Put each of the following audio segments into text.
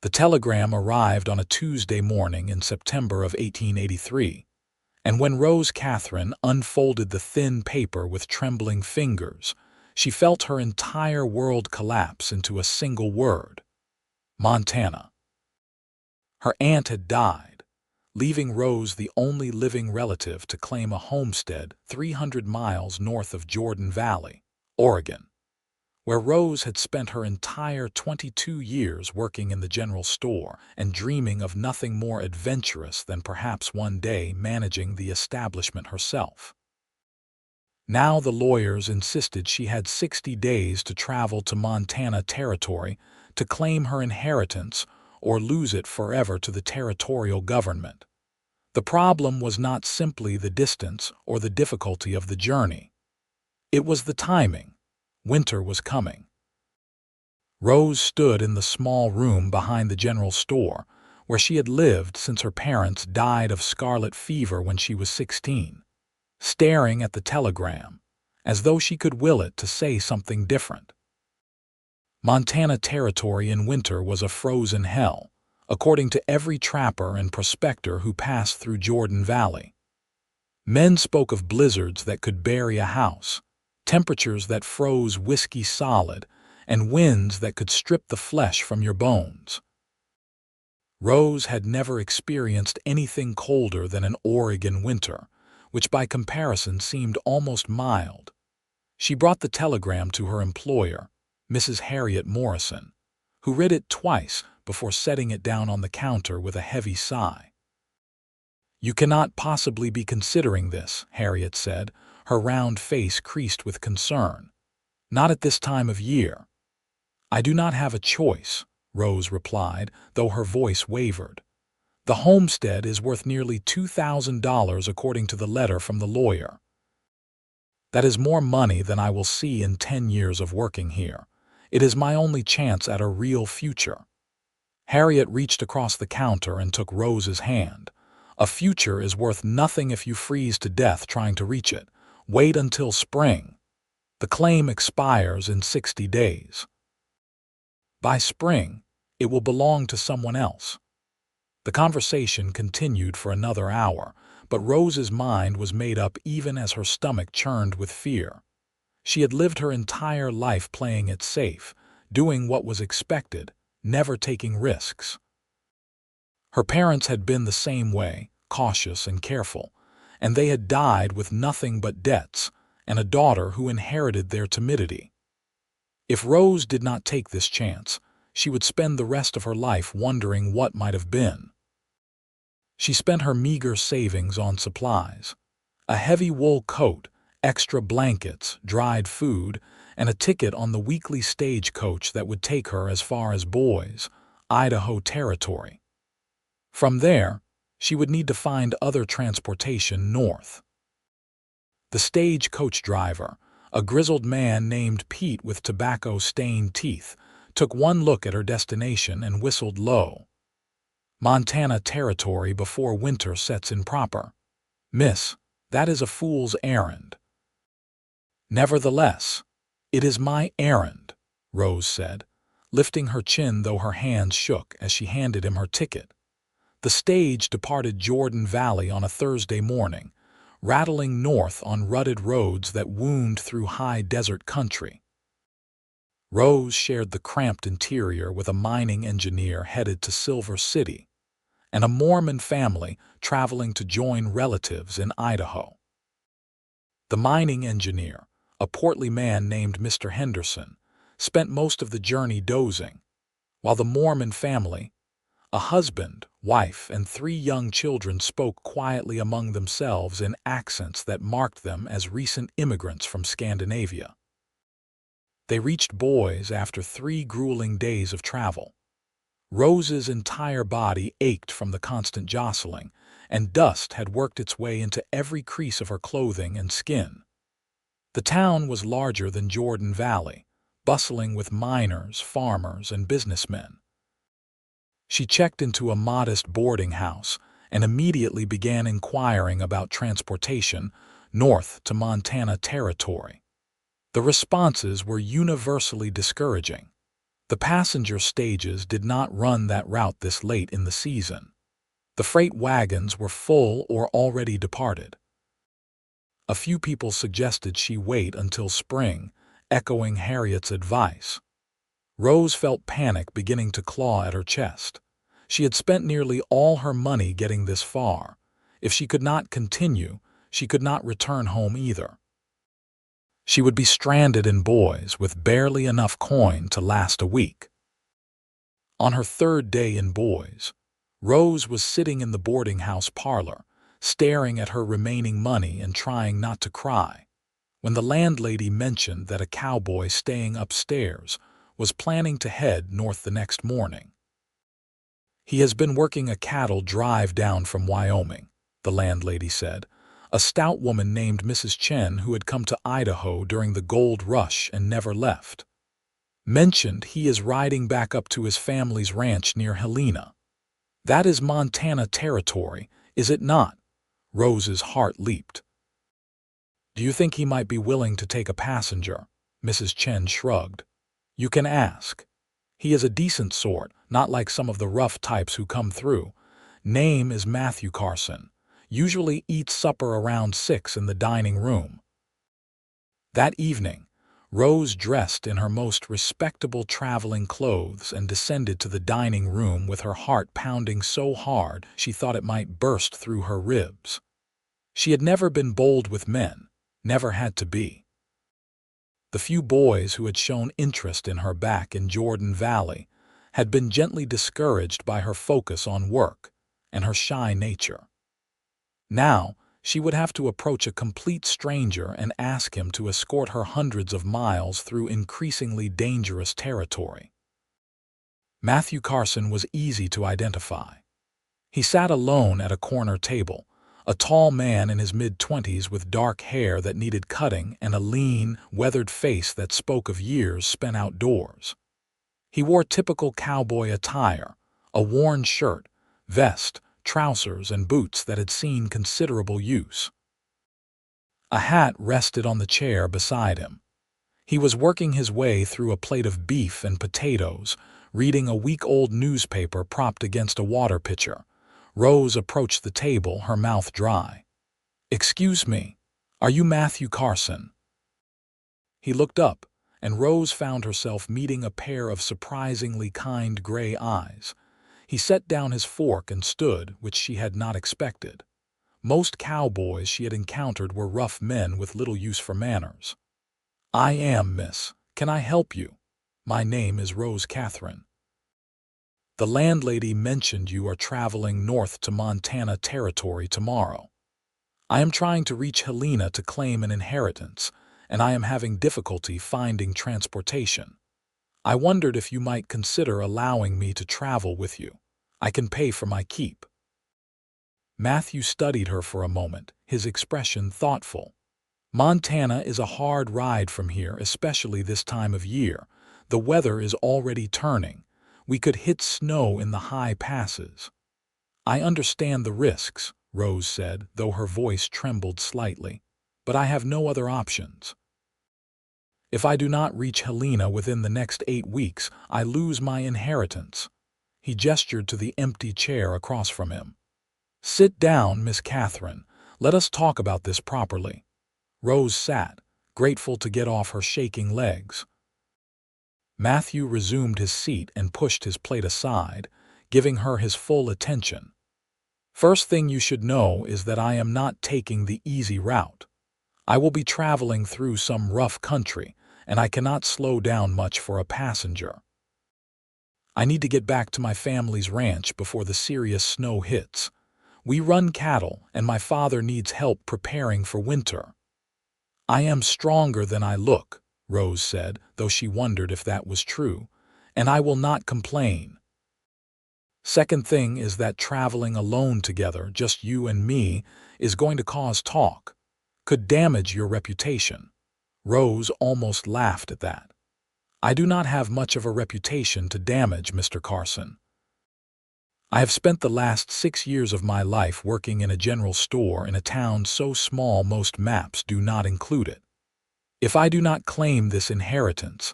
The telegram arrived on a Tuesday morning in September of 1883, and when Rose Catherine unfolded the thin paper with trembling fingers, she felt her entire world collapse into a single word: Montana. Her aunt had died, leaving Rose the only living relative to claim a homestead 300 miles north of Jordan Valley, Oregon, where Rose had spent her entire 22 years working in the general store and dreaming of nothing more adventurous than perhaps one day managing the establishment herself. Now the lawyers insisted she had 60 days to travel to Montana Territory to claim her inheritance or lose it forever to the territorial government. The problem was not simply the distance or the difficulty of the journey. It was the timing. Winter was coming. Rose stood in the small room behind the general store, where she had lived since her parents died of scarlet fever when she was 16, staring at the telegram, as though she could will it to say something different. Montana Territory in winter was a frozen hell, according to every trapper and prospector who passed through Jordan Valley. Men spoke of blizzards that could bury a house, temperatures that froze whiskey solid, and winds that could strip the flesh from your bones. Rose had never experienced anything colder than an Oregon winter, which by comparison seemed almost mild. She brought the telegram to her employer, Mrs. Harriet Morrison, who read it twice before setting it down on the counter with a heavy sigh. "You cannot possibly be considering this," Harriet said, her round face creased with concern. "Not at this time of year." "I do not have a choice," Rose replied, though her voice wavered. "The homestead is worth nearly $2,000 according to the letter from the lawyer. That is more money than I will see in 10 years of working here. It is my only chance at a real future." Harriet reached across the counter and took Rose's hand. "A future is worth nothing if you freeze to death trying to reach it. Wait until spring. The claim expires in 60 days. By spring, it will belong to someone else." The conversation continued for another hour, but Rose's mind was made up even as her stomach churned with fear. She had lived her entire life playing it safe, doing what was expected, never taking risks. Her parents had been the same way, cautious and careful, and they had died with nothing but debts and a daughter who inherited their timidity. If Rose did not take this chance, she would spend the rest of her life wondering what might have been. She spent her meager savings on supplies: a heavy wool coat, extra blankets, dried food, and a ticket on the weekly stagecoach that would take her as far as Boise, Idaho Territory. From there, she would need to find other transportation north. The stagecoach driver, a grizzled man named Pete with tobacco-stained teeth, took one look at her destination and whistled low. "Montana Territory before winter sets in proper. Miss, that is a fool's errand." "Nevertheless, it is my errand," Rose said, lifting her chin though her hands shook as she handed him her ticket. The stage departed Jordan Valley on a Thursday morning, rattling north on rutted roads that wound through high desert country. Rose shared the cramped interior with a mining engineer headed to Silver City and a Mormon family traveling to join relatives in Idaho. The mining engineer, a portly man named Mr. Henderson, spent most of the journey dozing, while the Mormon family, a husband, wife, and 3 young children, spoke quietly among themselves in accents that marked them as recent immigrants from Scandinavia. They reached Boise after 3 grueling days of travel. Rose's entire body ached from the constant jostling, and dust had worked its way into every crease of her clothing and skin. The town was larger than Jordan Valley, bustling with miners, farmers, and businessmen. She checked into a modest boarding house and immediately began inquiring about transportation north to Montana Territory. The responses were universally discouraging. The passenger stages did not run that route this late in the season. The freight wagons were full or already departed. A few people suggested she wait until spring, echoing Harriet's advice. Rose felt panic beginning to claw at her chest. She had spent nearly all her money getting this far. If she could not continue, she could not return home either. She would be stranded in Boise with barely enough coin to last a week. On her third day in Boise, Rose was sitting in the boarding house parlor, staring at her remaining money and trying not to cry, when the landlady mentioned that a cowboy staying upstairs was planning to head north the next morning. "He has been working a cattle drive down from Wyoming," the landlady said. "A stout woman named Mrs. Chen who had come to Idaho during the gold rush and never left. Mentioned he is riding back up to his family's ranch near Helena. That is Montana territory, is it not?" Rose's heart leaped. "Do you think he might be willing to take a passenger?" Mrs. Chen shrugged. "You can ask. He is a decent sort, not like some of the rough types who come through. Name is Matthew Carson. Usually eats supper around 6 in the dining room." That evening, Rose dressed in her most respectable traveling clothes and descended to the dining room with her heart pounding so hard she thought it might burst through her ribs. She had never been bold with men, never had to be. The few boys who had shown interest in her back in Jordan Valley had been gently discouraged by her focus on work and her shy nature. Now, she would have to approach a complete stranger and ask him to escort her hundreds of miles through increasingly dangerous territory. Matthew Carson was easy to identify. He sat alone at a corner table, a tall man in his mid-20s with dark hair that needed cutting and a lean, weathered face that spoke of years spent outdoors. He wore typical cowboy attire, a worn shirt, vest, trousers, and boots that had seen considerable use. A hat rested on the chair beside him. He was working his way through a plate of beef and potatoes, reading a week-old newspaper propped against a water pitcher. Rose approached the table, her mouth dry. "Excuse me, are you Matthew Carson?" He looked up, and Rose found herself meeting a pair of surprisingly kind gray eyes. He set down his fork and stood, which she had not expected. Most cowboys she had encountered were rough men with little use for manners. "I am, miss. Can I help you? My name is Rose Catherine. The landlady mentioned you are traveling north to Montana territory tomorrow. I am trying to reach Helena to claim an inheritance, and I am having difficulty finding transportation. I wondered if you might consider allowing me to travel with you. I can pay for my keep." Matthew studied her for a moment, his expression thoughtful. "Montana is a hard ride from here, especially this time of year. The weather is already turning. We could hit snow in the high passes." "I understand the risks," Rose said, though her voice trembled slightly. "But I have no other options. If I do not reach Helena within the next 8 weeks, I lose my inheritance." He gestured to the empty chair across from him. "Sit down, Miss Catherine. Let us talk about this properly." Rose sat, grateful to get off her shaking legs. Matthew resumed his seat and pushed his plate aside, giving her his full attention. "First thing you should know is that I am not taking the easy route. I will be traveling through some rough country, and I cannot slow down much for a passenger. I need to get back to my family's ranch before the serious snow hits. We run cattle, and my father needs help preparing for winter." "I am stronger than I look," Rose said, though she wondered if that was true, "and I will not complain. Second thing is that traveling alone together, just you and me, is going to cause talk. Could damage your reputation." Rose almost laughed at that. "I do not have much of a reputation to damage, Mr. Carson. I have spent the last 6 years of my life working in a general store in a town so small most maps do not include it. If I do not claim this inheritance,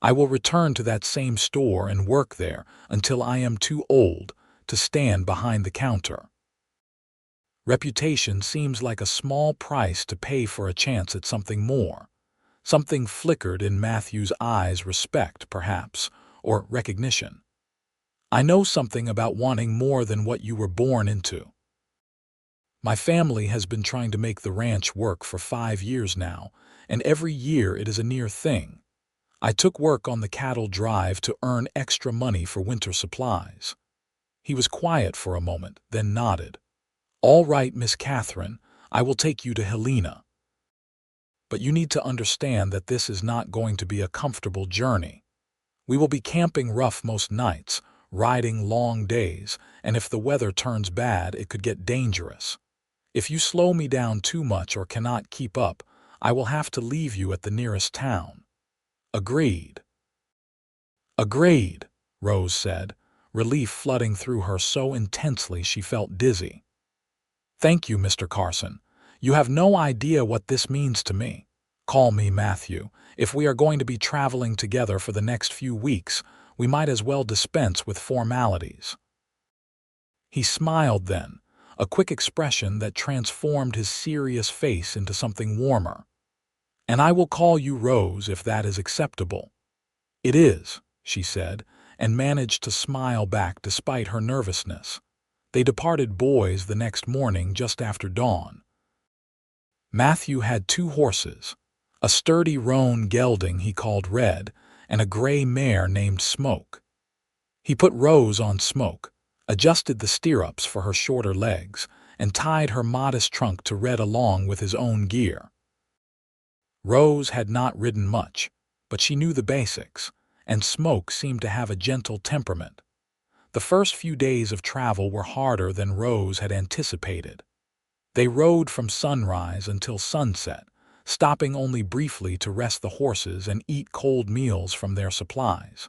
I will return to that same store and work there until I am too old to stand behind the counter. Reputation seems like a small price to pay for a chance at something more. Something flickered in Matthew's eyes, respect, perhaps, or recognition. I know something about wanting more than what you were born into. My family has been trying to make the ranch work for 5 years now, and every year it is a near thing. I took work on the cattle drive to earn extra money for winter supplies. He was quiet for a moment, then nodded. All right, Miss Catherine, I will take you to Helena. But you need to understand that this is not going to be a comfortable journey. We will be camping rough most nights, riding long days, and if the weather turns bad, it could get dangerous. If you slow me down too much or cannot keep up, I will have to leave you at the nearest town. Agreed. Agreed, Rose said, relief flooding through her so intensely she felt dizzy. Thank you, Mr. Carson. You have no idea what this means to me. Call me Matthew. If we are going to be traveling together for the next few weeks, we might as well dispense with formalities. He smiled then, a quick expression that transformed his serious face into something warmer. And I will call you Rose if that is acceptable. It is, she said, and managed to smile back despite her nervousness. They departed boys the next morning just after dawn. Matthew had 2 horses, a sturdy roan gelding he called Red, and a gray mare named Smoke. He put Rose on Smoke, adjusted the stirrups for her shorter legs, and tied her modest trunk to Red along with his own gear. Rose had not ridden much, but she knew the basics, and Smoke seemed to have a gentle temperament. The first few days of travel were harder than Rose had anticipated. They rode from sunrise until sunset, stopping only briefly to rest the horses and eat cold meals from their supplies.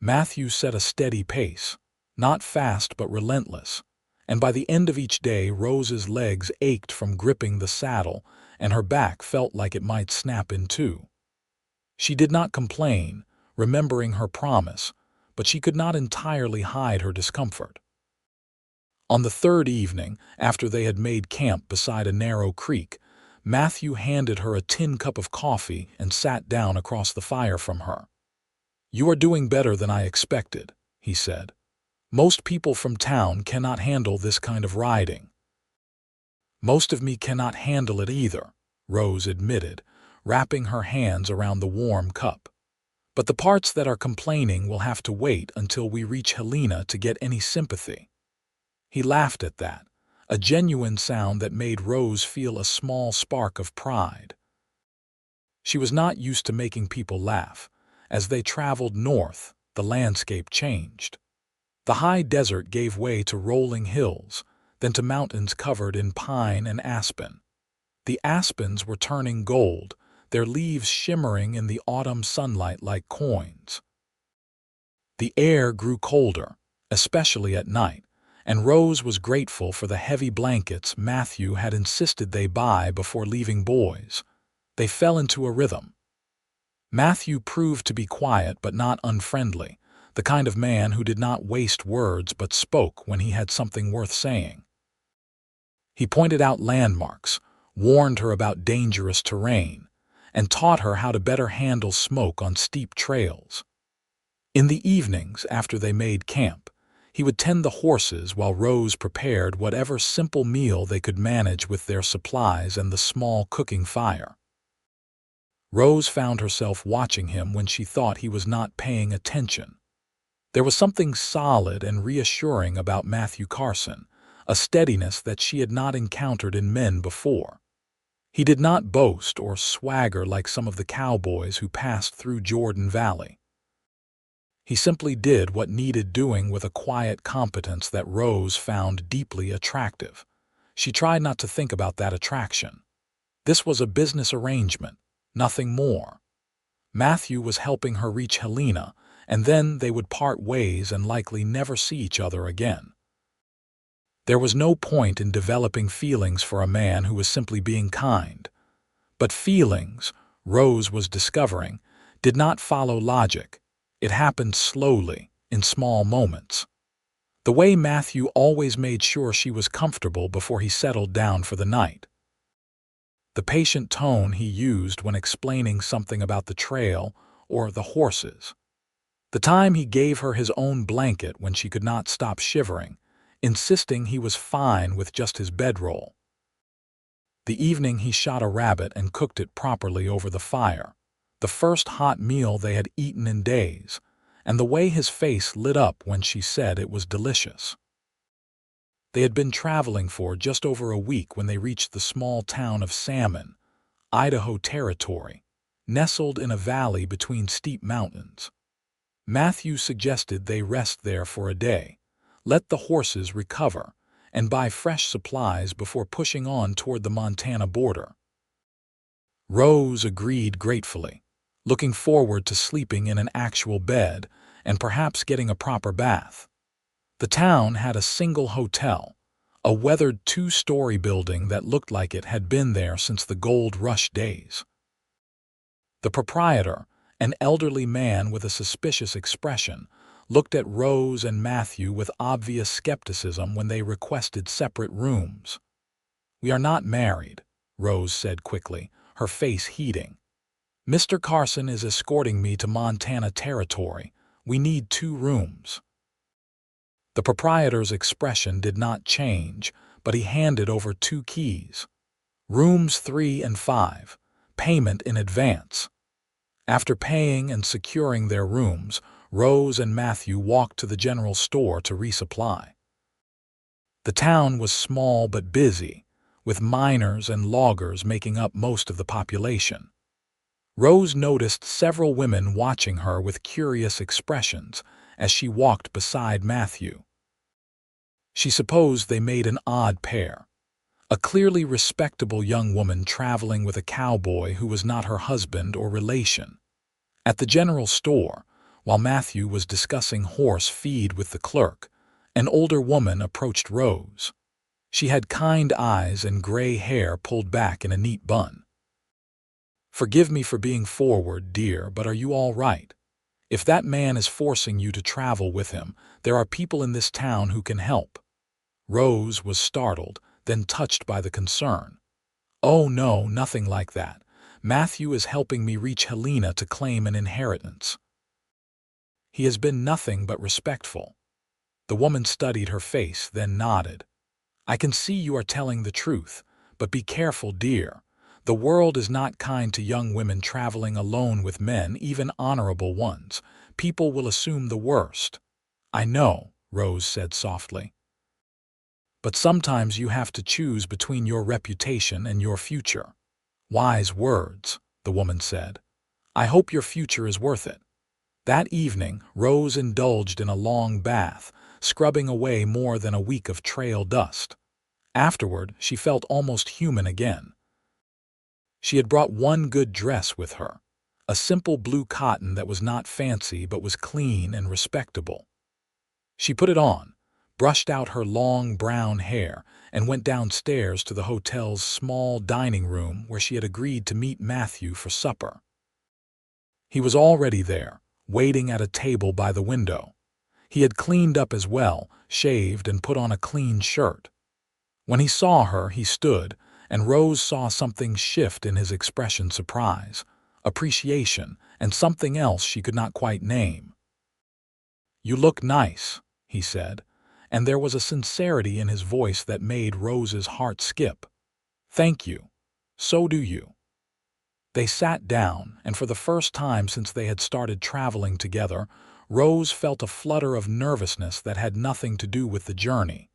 Matthew set a steady pace, not fast but relentless, and by the end of each day Rose's legs ached from gripping the saddle and her back felt like it might snap in two. She did not complain, remembering her promise, but she could not entirely hide her discomfort. On the 3rd evening, after they had made camp beside a narrow creek, Matthew handed her a tin cup of coffee and sat down across the fire from her. "You are doing better than I expected," he said. "Most people from town cannot handle this kind of riding." "Most of me cannot handle it either," Rose admitted, wrapping her hands around the warm cup. "But the parts that are complaining will have to wait until we reach Helena to get any sympathy." He laughed at that, a genuine sound that made Rose feel a small spark of pride. She was not used to making people laugh. As they traveled north, the landscape changed. The high desert gave way to rolling hills, then to mountains covered in pine and aspen. The aspens were turning gold, their leaves shimmering in the autumn sunlight like coins. The air grew colder, especially at night, and Rose was grateful for the heavy blankets Matthew had insisted they buy before leaving boys. They fell into a rhythm. Matthew proved to be quiet but not unfriendly, the kind of man who did not waste words but spoke when he had something worth saying. He pointed out landmarks, warned her about dangerous terrain, and taught her how to better handle Smoke on steep trails. In the evenings, after they made camp, he would tend the horses while Rose prepared whatever simple meal they could manage with their supplies and the small cooking fire. Rose found herself watching him when she thought he was not paying attention. There was something solid and reassuring about Matthew Carson, a steadiness that she had not encountered in men before. He did not boast or swagger like some of the cowboys who passed through Jordan Valley. He simply did what needed doing with a quiet competence that Rose found deeply attractive. She tried not to think about that attraction. This was a business arrangement, nothing more. Matthew was helping her reach Helena, and then they would part ways and likely never see each other again. There was no point in developing feelings for a man who was simply being kind. But feelings, Rose was discovering, did not follow logic. It happened slowly, in small moments. The way Matthew always made sure she was comfortable before he settled down for the night. The patient tone he used when explaining something about the trail or the horses. The time he gave her his own blanket when she could not stop shivering, insisting he was fine with just his bedroll. The evening he shot a rabbit and cooked it properly over the fire, the first hot meal they had eaten in days, and the way his face lit up when she said it was delicious. They had been traveling for just over a week when they reached the small town of Salmon, Idaho Territory, nestled in a valley between steep mountains. Matthew suggested they rest there for a day, let the horses recover, and buy fresh supplies before pushing on toward the Montana border. Rose agreed gratefully, looking forward to sleeping in an actual bed and perhaps getting a proper bath. The town had a single hotel, a weathered two-story building that looked like it had been there since the gold rush days. The proprietor, an elderly man with a suspicious expression, looked at Rose and Matthew with obvious skepticism when they requested separate rooms. "We are not married," Rose said quickly, her face heating. "Mr. Carson is escorting me to Montana Territory. We need 2 rooms." The proprietor's expression did not change, but he handed over 2 keys. Rooms 3 and 5, payment in advance. After paying and securing their rooms, Rose and Matthew walked to the general store to resupply. The town was small but busy, with miners and loggers making up most of the population. Rose noticed several women watching her with curious expressions as she walked beside Matthew. She supposed they made an odd pair. A clearly respectable young woman traveling with a cowboy who was not her husband or relation. At the general store, while Matthew was discussing horse feed with the clerk, an older woman approached Rose. She had kind eyes and gray hair pulled back in a neat bun. "Forgive me for being forward, dear, but are you all right? If that man is forcing you to travel with him, there are people in this town who can help." Rose was startled, then touched by the concern. "Oh no, nothing like that. Matthew is helping me reach Helena to claim an inheritance. He has been nothing but respectful." The woman studied her face, then nodded. "I can see you are telling the truth, but be careful, dear. The world is not kind to young women traveling alone with men, even honorable ones. People will assume the worst." "I know," Rose said softly. "But sometimes you have to choose between your reputation and your future." "Wise words," the woman said. "I hope your future is worth it." That evening, Rose indulged in a long bath, scrubbing away more than a week of trail dust. Afterward, she felt almost human again. She had brought one good dress with her, a simple blue cotton that was not fancy but was clean and respectable. She put it on, brushed out her long brown hair, and went downstairs to the hotel's small dining room where she had agreed to meet Matthew for supper. He was already there, waiting at a table by the window. He had cleaned up as well, shaved and put on a clean shirt. When he saw her, he stood, and Rose saw something shift in his expression: surprise, appreciation, and something else she could not quite name. "You look nice," he said, and there was a sincerity in his voice that made Rose's heart skip. "Thank you. So do you." They sat down, and for the first time since they had started traveling together, Rose felt a flutter of nervousness that had nothing to do with the journey.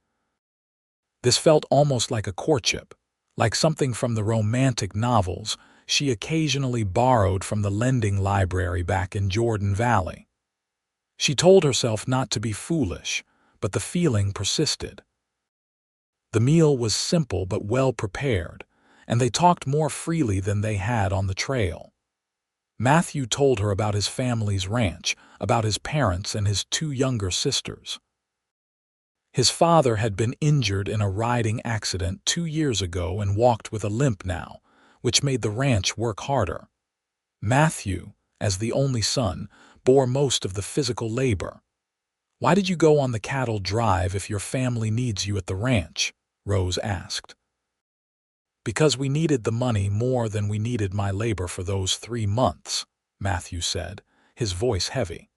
This felt almost like a courtship, like something from the romantic novels she occasionally borrowed from the lending library back in Jordan Valley. She told herself not to be foolish, but the feeling persisted. The meal was simple but well prepared, and they talked more freely than they had on the trail. Matthew told her about his family's ranch, about his parents and his 2 younger sisters. His father had been injured in a riding accident 2 years ago and walked with a limp now, which made the ranch work harder. Matthew, as the only son, bore most of the physical labor. "Why did you go on the cattle drive if your family needs you at the ranch?" Rose asked. "Because we needed the money more than we needed my labor for those 3 months," Matthew said, his voice heavy.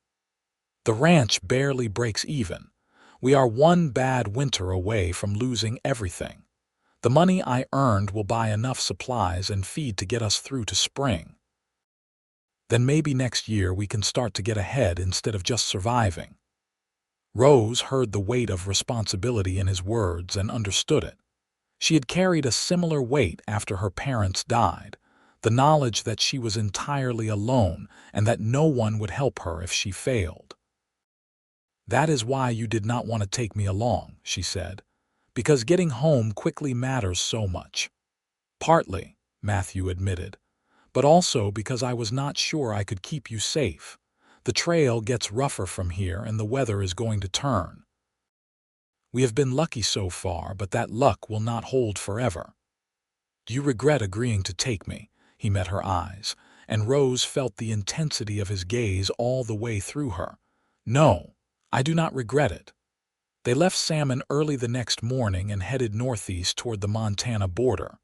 "The ranch barely breaks even. We are one bad winter away from losing everything. The money I earned will buy enough supplies and feed to get us through to spring. Then maybe next year we can start to get ahead instead of just surviving." Rose heard the weight of responsibility in his words and understood it. She had carried a similar weight after her parents died, the knowledge that she was entirely alone and that no one would help her if she failed. "That is why you did not want to take me along," she said, "because getting home quickly matters so much." "Partly," Matthew admitted, "but also because I was not sure I could keep you safe. The trail gets rougher from here and the weather is going to turn. We have been lucky so far, but that luck will not hold forever." "Do you regret agreeing to take me?" He met her eyes, and Rose felt the intensity of his gaze all the way through her. "No, I do not regret it." They left Salmon early the next morning and headed northeast toward the Montana border.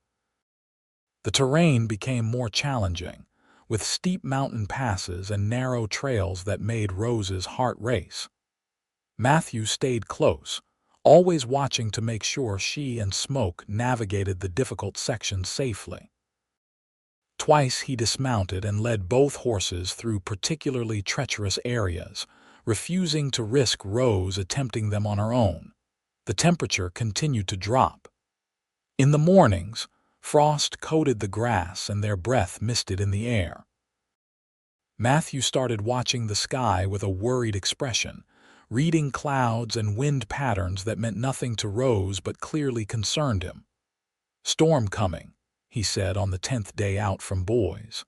The terrain became more challenging, with steep mountain passes and narrow trails that made Rose's heart race. Matthew stayed close, always watching to make sure she and Smoke navigated the difficult sections safely. Twice he dismounted and led both horses through particularly treacherous areas, refusing to risk Rose attempting them on her own. The temperature continued to drop. In the mornings, frost coated the grass and their breath misted in the air. Matthew started watching the sky with a worried expression, reading clouds and wind patterns that meant nothing to Rose but clearly concerned him. "Storm coming," he said on the 10th day out from Boys.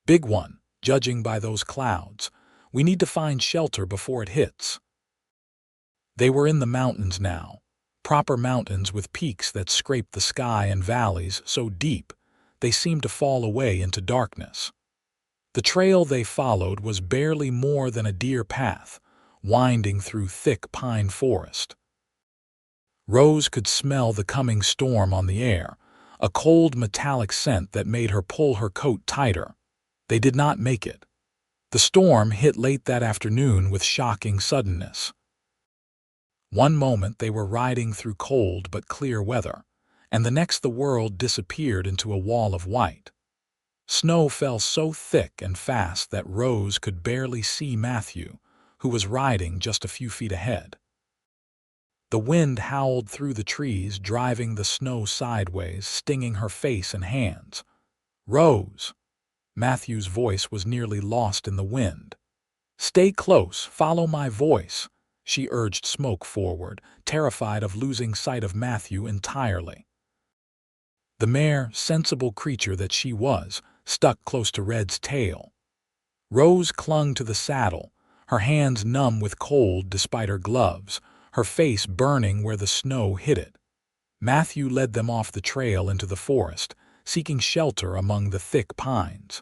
"Big one, judging by those clouds. We need to find shelter before it hits." They were in the mountains now, proper mountains with peaks that scraped the sky and valleys so deep they seemed to fall away into darkness. The trail they followed was barely more than a deer path, winding through thick pine forest. Rose could smell the coming storm on the air, a cold metallic scent that made her pull her coat tighter. They did not make it. The storm hit late that afternoon with shocking suddenness. One moment they were riding through cold but clear weather, and the next the world disappeared into a wall of white. Snow fell so thick and fast that Rose could barely see Matthew, who was riding just a few feet ahead. The wind howled through the trees, driving the snow sideways, stinging her face and hands. "Rose!" Matthew's voice was nearly lost in the wind. "Stay close, follow my voice," she urged Smoke forward, terrified of losing sight of Matthew entirely. The mare, sensible creature that she was, stuck close to Red's tail. Rose clung to the saddle, her hands numb with cold despite her gloves, her face burning where the snow hit it. Matthew led them off the trail into the forest, seeking shelter among the thick pines.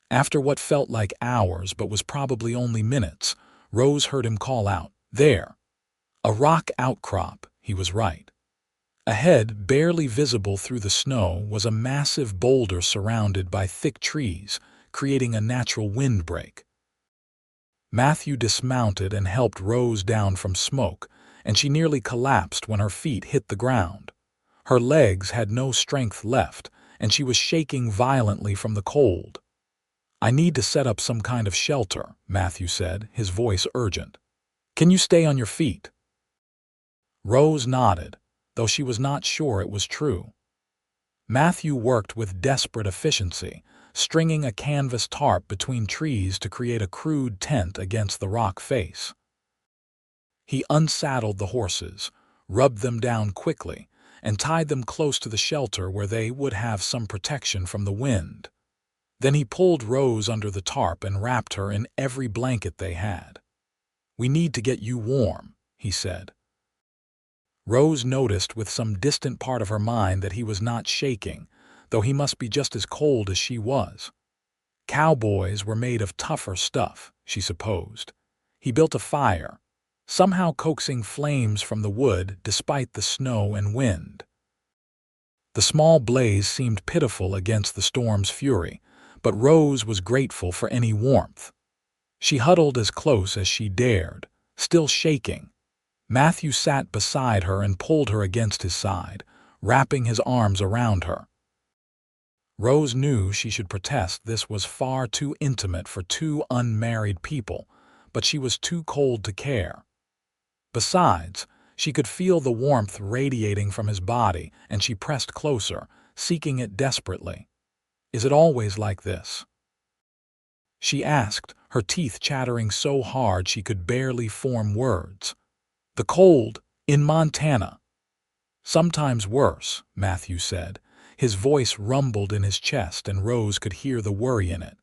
After what felt like hours but was probably only minutes, Rose heard him call out, "There!" A rock outcrop, he was right. Ahead, barely visible through the snow, was a massive boulder surrounded by thick trees, creating a natural windbreak. Matthew dismounted and helped Rose down from Smoke, and she nearly collapsed when her feet hit the ground. Her legs had no strength left, and she was shaking violently from the cold. "I need to set up some kind of shelter," Matthew said, his voice urgent. "Can you stay on your feet?" Rose nodded, though she was not sure it was true. Matthew worked with desperate efficiency, stringing a canvas tarp between trees to create a crude tent against the rock face. He unsaddled the horses, rubbed them down quickly, and tied them close to the shelter where they would have some protection from the wind. Then he pulled Rose under the tarp and wrapped her in every blanket they had. "We need to get you warm," he said. Rose noticed with some distant part of her mind that he was not shaking, though he must be just as cold as she was. Cowboys were made of tougher stuff, she supposed. He built a fire, somehow coaxing flames from the wood despite the snow and wind. The small blaze seemed pitiful against the storm's fury, but Rose was grateful for any warmth. She huddled as close as she dared, still shaking. Matthew sat beside her and pulled her against his side, wrapping his arms around her. Rose knew she should protest this was far too intimate for two unmarried people, but she was too cold to care. Besides, she could feel the warmth radiating from his body, and she pressed closer, seeking it desperately. "Is it always like this?" she asked, her teeth chattering so hard she could barely form words. "The cold, in Montana." "Sometimes worse," Matthew said. His voice rumbled in his chest and Rose could hear the worry in it.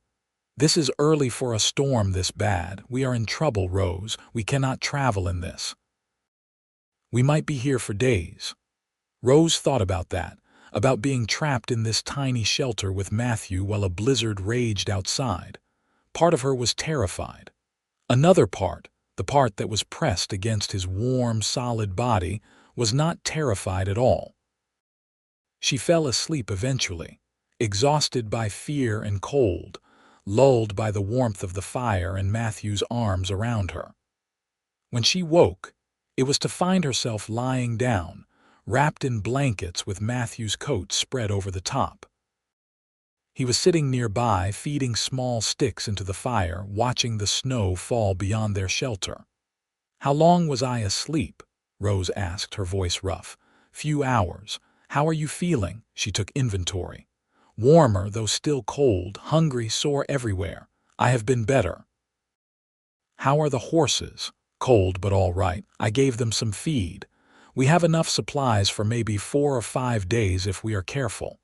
"This is early for a storm this bad. We are in trouble, Rose. We cannot travel in this. We might be here for days." Rose thought about that, about being trapped in this tiny shelter with Matthew while a blizzard raged outside. Part of her was terrified. Another part, the part that was pressed against his warm, solid body, was not terrified at all. She fell asleep eventually, exhausted by fear and cold, lulled by the warmth of the fire and Matthew's arms around her. When she woke, it was to find herself lying down, wrapped in blankets with Matthew's coat spread over the top. He was sitting nearby, feeding small sticks into the fire, watching the snow fall beyond their shelter. "How long was I asleep?" Rose asked, her voice rough. "Few hours. How are you feeling?" She took inventory. "Warmer, though still cold, hungry, sore everywhere. I have been better." "How are the horses?" "Cold, but all right. I gave them some feed. We have enough supplies for maybe 4 or 5 days if we are careful.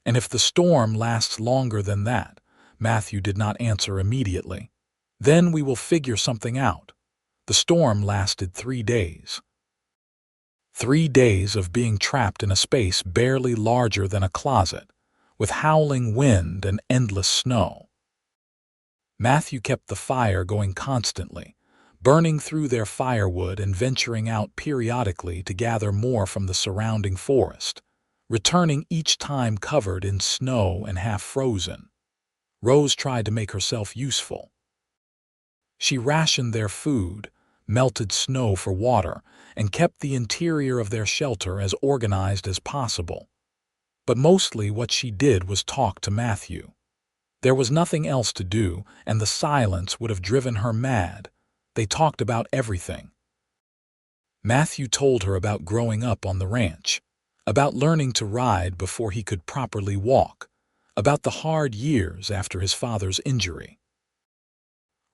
And if the storm lasts longer than that," Matthew did not answer immediately, "then we will figure something out." The storm lasted 3 days. 3 days of being trapped in a space barely larger than a closet, with howling wind and endless snow. Matthew kept the fire going constantly, burning through their firewood and venturing out periodically to gather more from the surrounding forest, returning each time covered in snow and half frozen. Rose tried to make herself useful. She rationed their food, melted snow for water, and kept the interior of their shelter as organized as possible. But mostly what she did was talk to Matthew. There was nothing else to do, and the silence would have driven her mad. They talked about everything. Matthew told her about growing up on the ranch, about learning to ride before he could properly walk, about the hard years after his father's injury.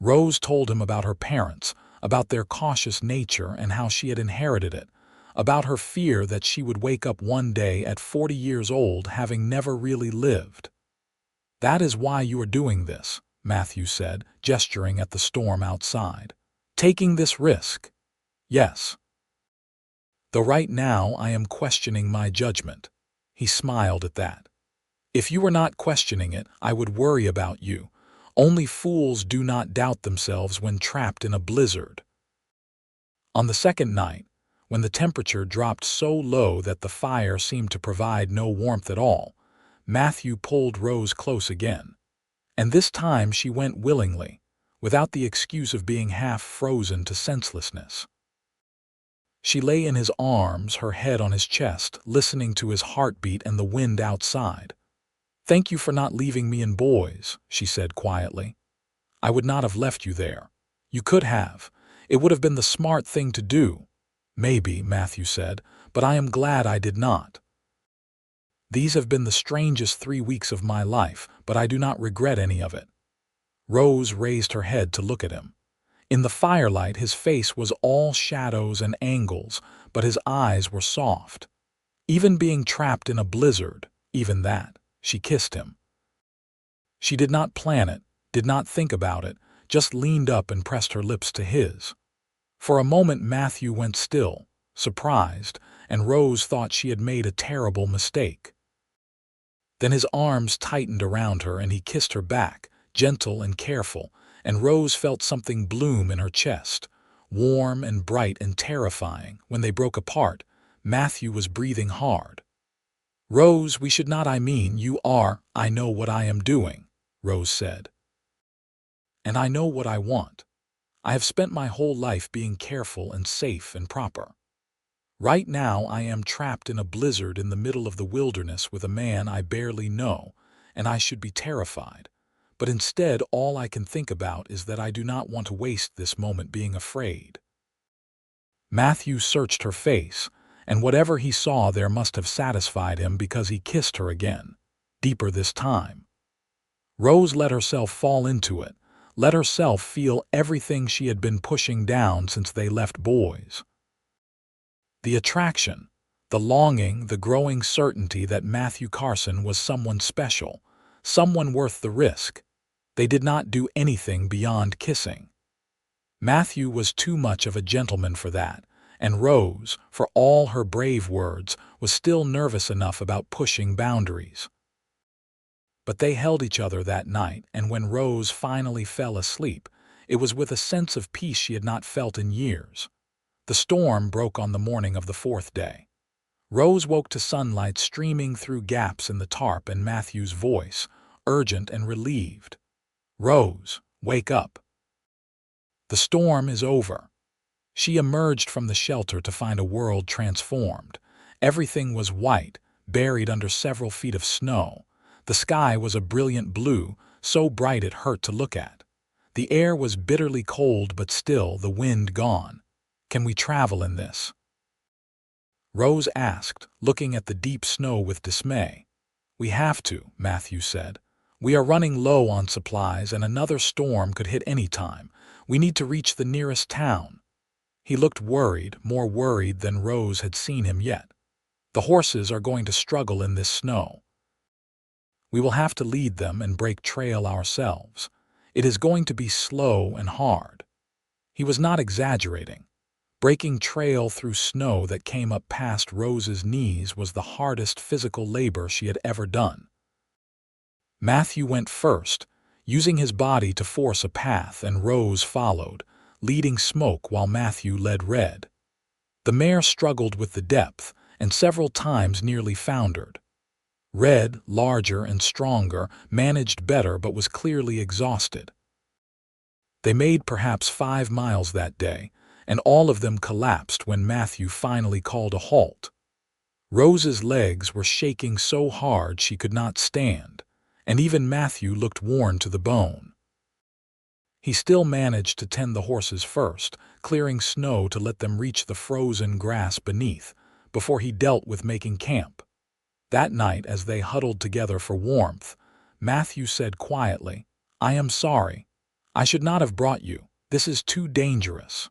Rose told him about her parents, about their cautious nature and how she had inherited it, about her fear that she would wake up one day at 40 years old having never really lived. "That is why you are doing this," Matthew said, gesturing at the storm outside. "Taking this risk." "Yes. Though right now I am questioning my judgment." He smiled at that. "If you were not questioning it, I would worry about you. Only fools do not doubt themselves when trapped in a blizzard." On the second night, when the temperature dropped so low that the fire seemed to provide no warmth at all, Matthew pulled Rose close again. And this time she went willingly, without the excuse of being half frozen to senselessness. She lay in his arms, her head on his chest, listening to his heartbeat and the wind outside. "Thank you for not leaving me in Boise," she said quietly. "I would not have left you there. You could have. It would have been the smart thing to do." "Maybe," Matthew said, "but I am glad I did not. These have been the strangest 3 weeks of my life, but I do not regret any of it." Rose raised her head to look at him. In the firelight, his face was all shadows and angles, but his eyes were soft. Even being trapped in a blizzard, even that, she kissed him. She did not plan it, did not think about it, just leaned up and pressed her lips to his. For a moment Matthew went still, surprised, and Rose thought she had made a terrible mistake. Then his arms tightened around her and he kissed her back, gentle and careful, and Rose felt something bloom in her chest. Warm and bright and terrifying. When they broke apart, Matthew was breathing hard. "Rose, we should not, you are, I know what I am doing," Rose said. "And I know what I want. I have spent my whole life being careful and safe and proper. Right now I am trapped in a blizzard in the middle of the wilderness with a man I barely know, and I should be terrified. But instead all I can think about is that I do not want to waste this moment being afraid." Matthew searched her face, and whatever he saw there must have satisfied him because he kissed her again, deeper this time. Rose let herself fall into it, let herself feel everything she had been pushing down since they left boys. The attraction, the longing, the growing certainty that Matthew Carson was someone special, someone worth the risk. They did not do anything beyond kissing. Matthew was too much of a gentleman for that, and Rose, for all her brave words, was still nervous enough about pushing boundaries. But they held each other that night, and when Rose finally fell asleep, it was with a sense of peace she had not felt in years. The storm broke on the morning of the fourth day. Rose woke to sunlight streaming through gaps in the tarp and Matthew's voice, urgent and relieved. "Rose, wake up. The storm is over." She emerged from the shelter to find a world transformed. Everything was white, buried under several feet of snow. The sky was a brilliant blue, so bright it hurt to look at. The air was bitterly cold, but still, the wind gone. "Can we travel in this?" Rose asked, looking at the deep snow with dismay. "We have to," Matthew said. "We are running low on supplies and another storm could hit any time. We need to reach the nearest town." He looked worried, more worried than Rose had seen him yet. "The horses are going to struggle in this snow. We will have to lead them and break trail ourselves. It is going to be slow and hard." He was not exaggerating. Breaking trail through snow that came up past Rose's knees was the hardest physical labor she had ever done. Matthew went first, using his body to force a path, and Rose followed, leading Smoke while Matthew led Red. The mare struggled with the depth and several times nearly foundered. Red, larger and stronger, managed better but was clearly exhausted. They made perhaps 5 miles that day, and all of them collapsed when Matthew finally called a halt. Rose's legs were shaking so hard she could not stand, and even Matthew looked worn to the bone. He still managed to tend the horses first, clearing snow to let them reach the frozen grass beneath, before he dealt with making camp. That night, as they huddled together for warmth, Matthew said quietly, "I am sorry. I should not have brought you. This is too dangerous."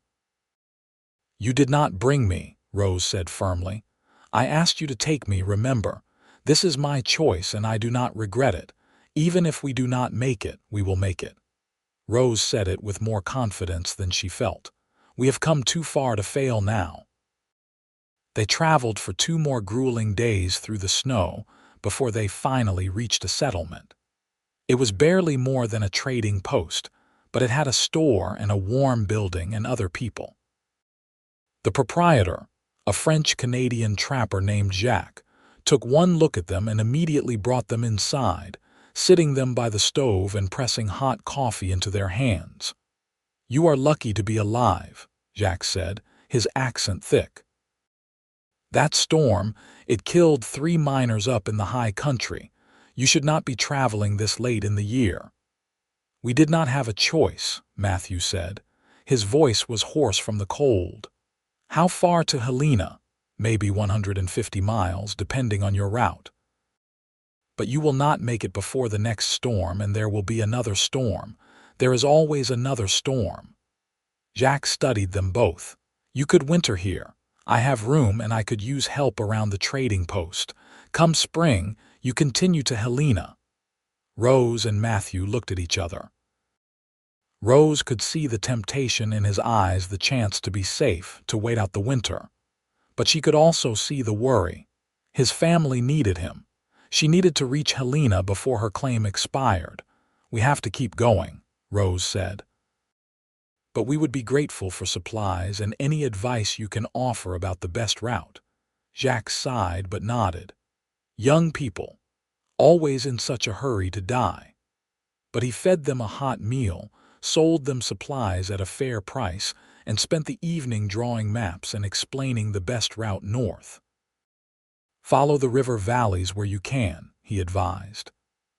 "You did not bring me," Rose said firmly. "I asked you to take me, remember. This is my choice and I do not regret it. Even if we do not make it, we will make it." Rose said it with more confidence than she felt. "We have come too far to fail now." They traveled for 2 more grueling days through the snow before they finally reached a settlement. It was barely more than a trading post, but it had a store and a warm building and other people. The proprietor, a French-Canadian trapper named Jacques, took one look at them and immediately brought them inside, sitting them by the stove and pressing hot coffee into their hands. "You are lucky to be alive," Jacques said, his accent thick. "That storm, it killed 3 miners up in the high country. You should not be traveling this late in the year." "We did not have a choice," Matthew said. His voice was hoarse from the cold. "How far to Helena?" "Maybe 150 miles, depending on your route." "But you will not make it before the next storm, and there will be another storm. There is always another storm." Jacques studied them both. "You could winter here. I have room and I could use help around the trading post. Come spring, you continue to Helena." Rose and Matthew looked at each other. Rose could see the temptation in his eyes, the chance to be safe, to wait out the winter. But she could also see the worry. His family needed him. She needed to reach Helena before her claim expired. We have to keep going, Rose said. But we would be grateful for supplies and any advice you can offer about the best route. Jacques sighed but nodded. Young people, always in such a hurry to die. But he fed them a hot meal, sold them supplies at a fair price, and spent the evening drawing maps and explaining the best route north. Follow the river valleys where you can, he advised.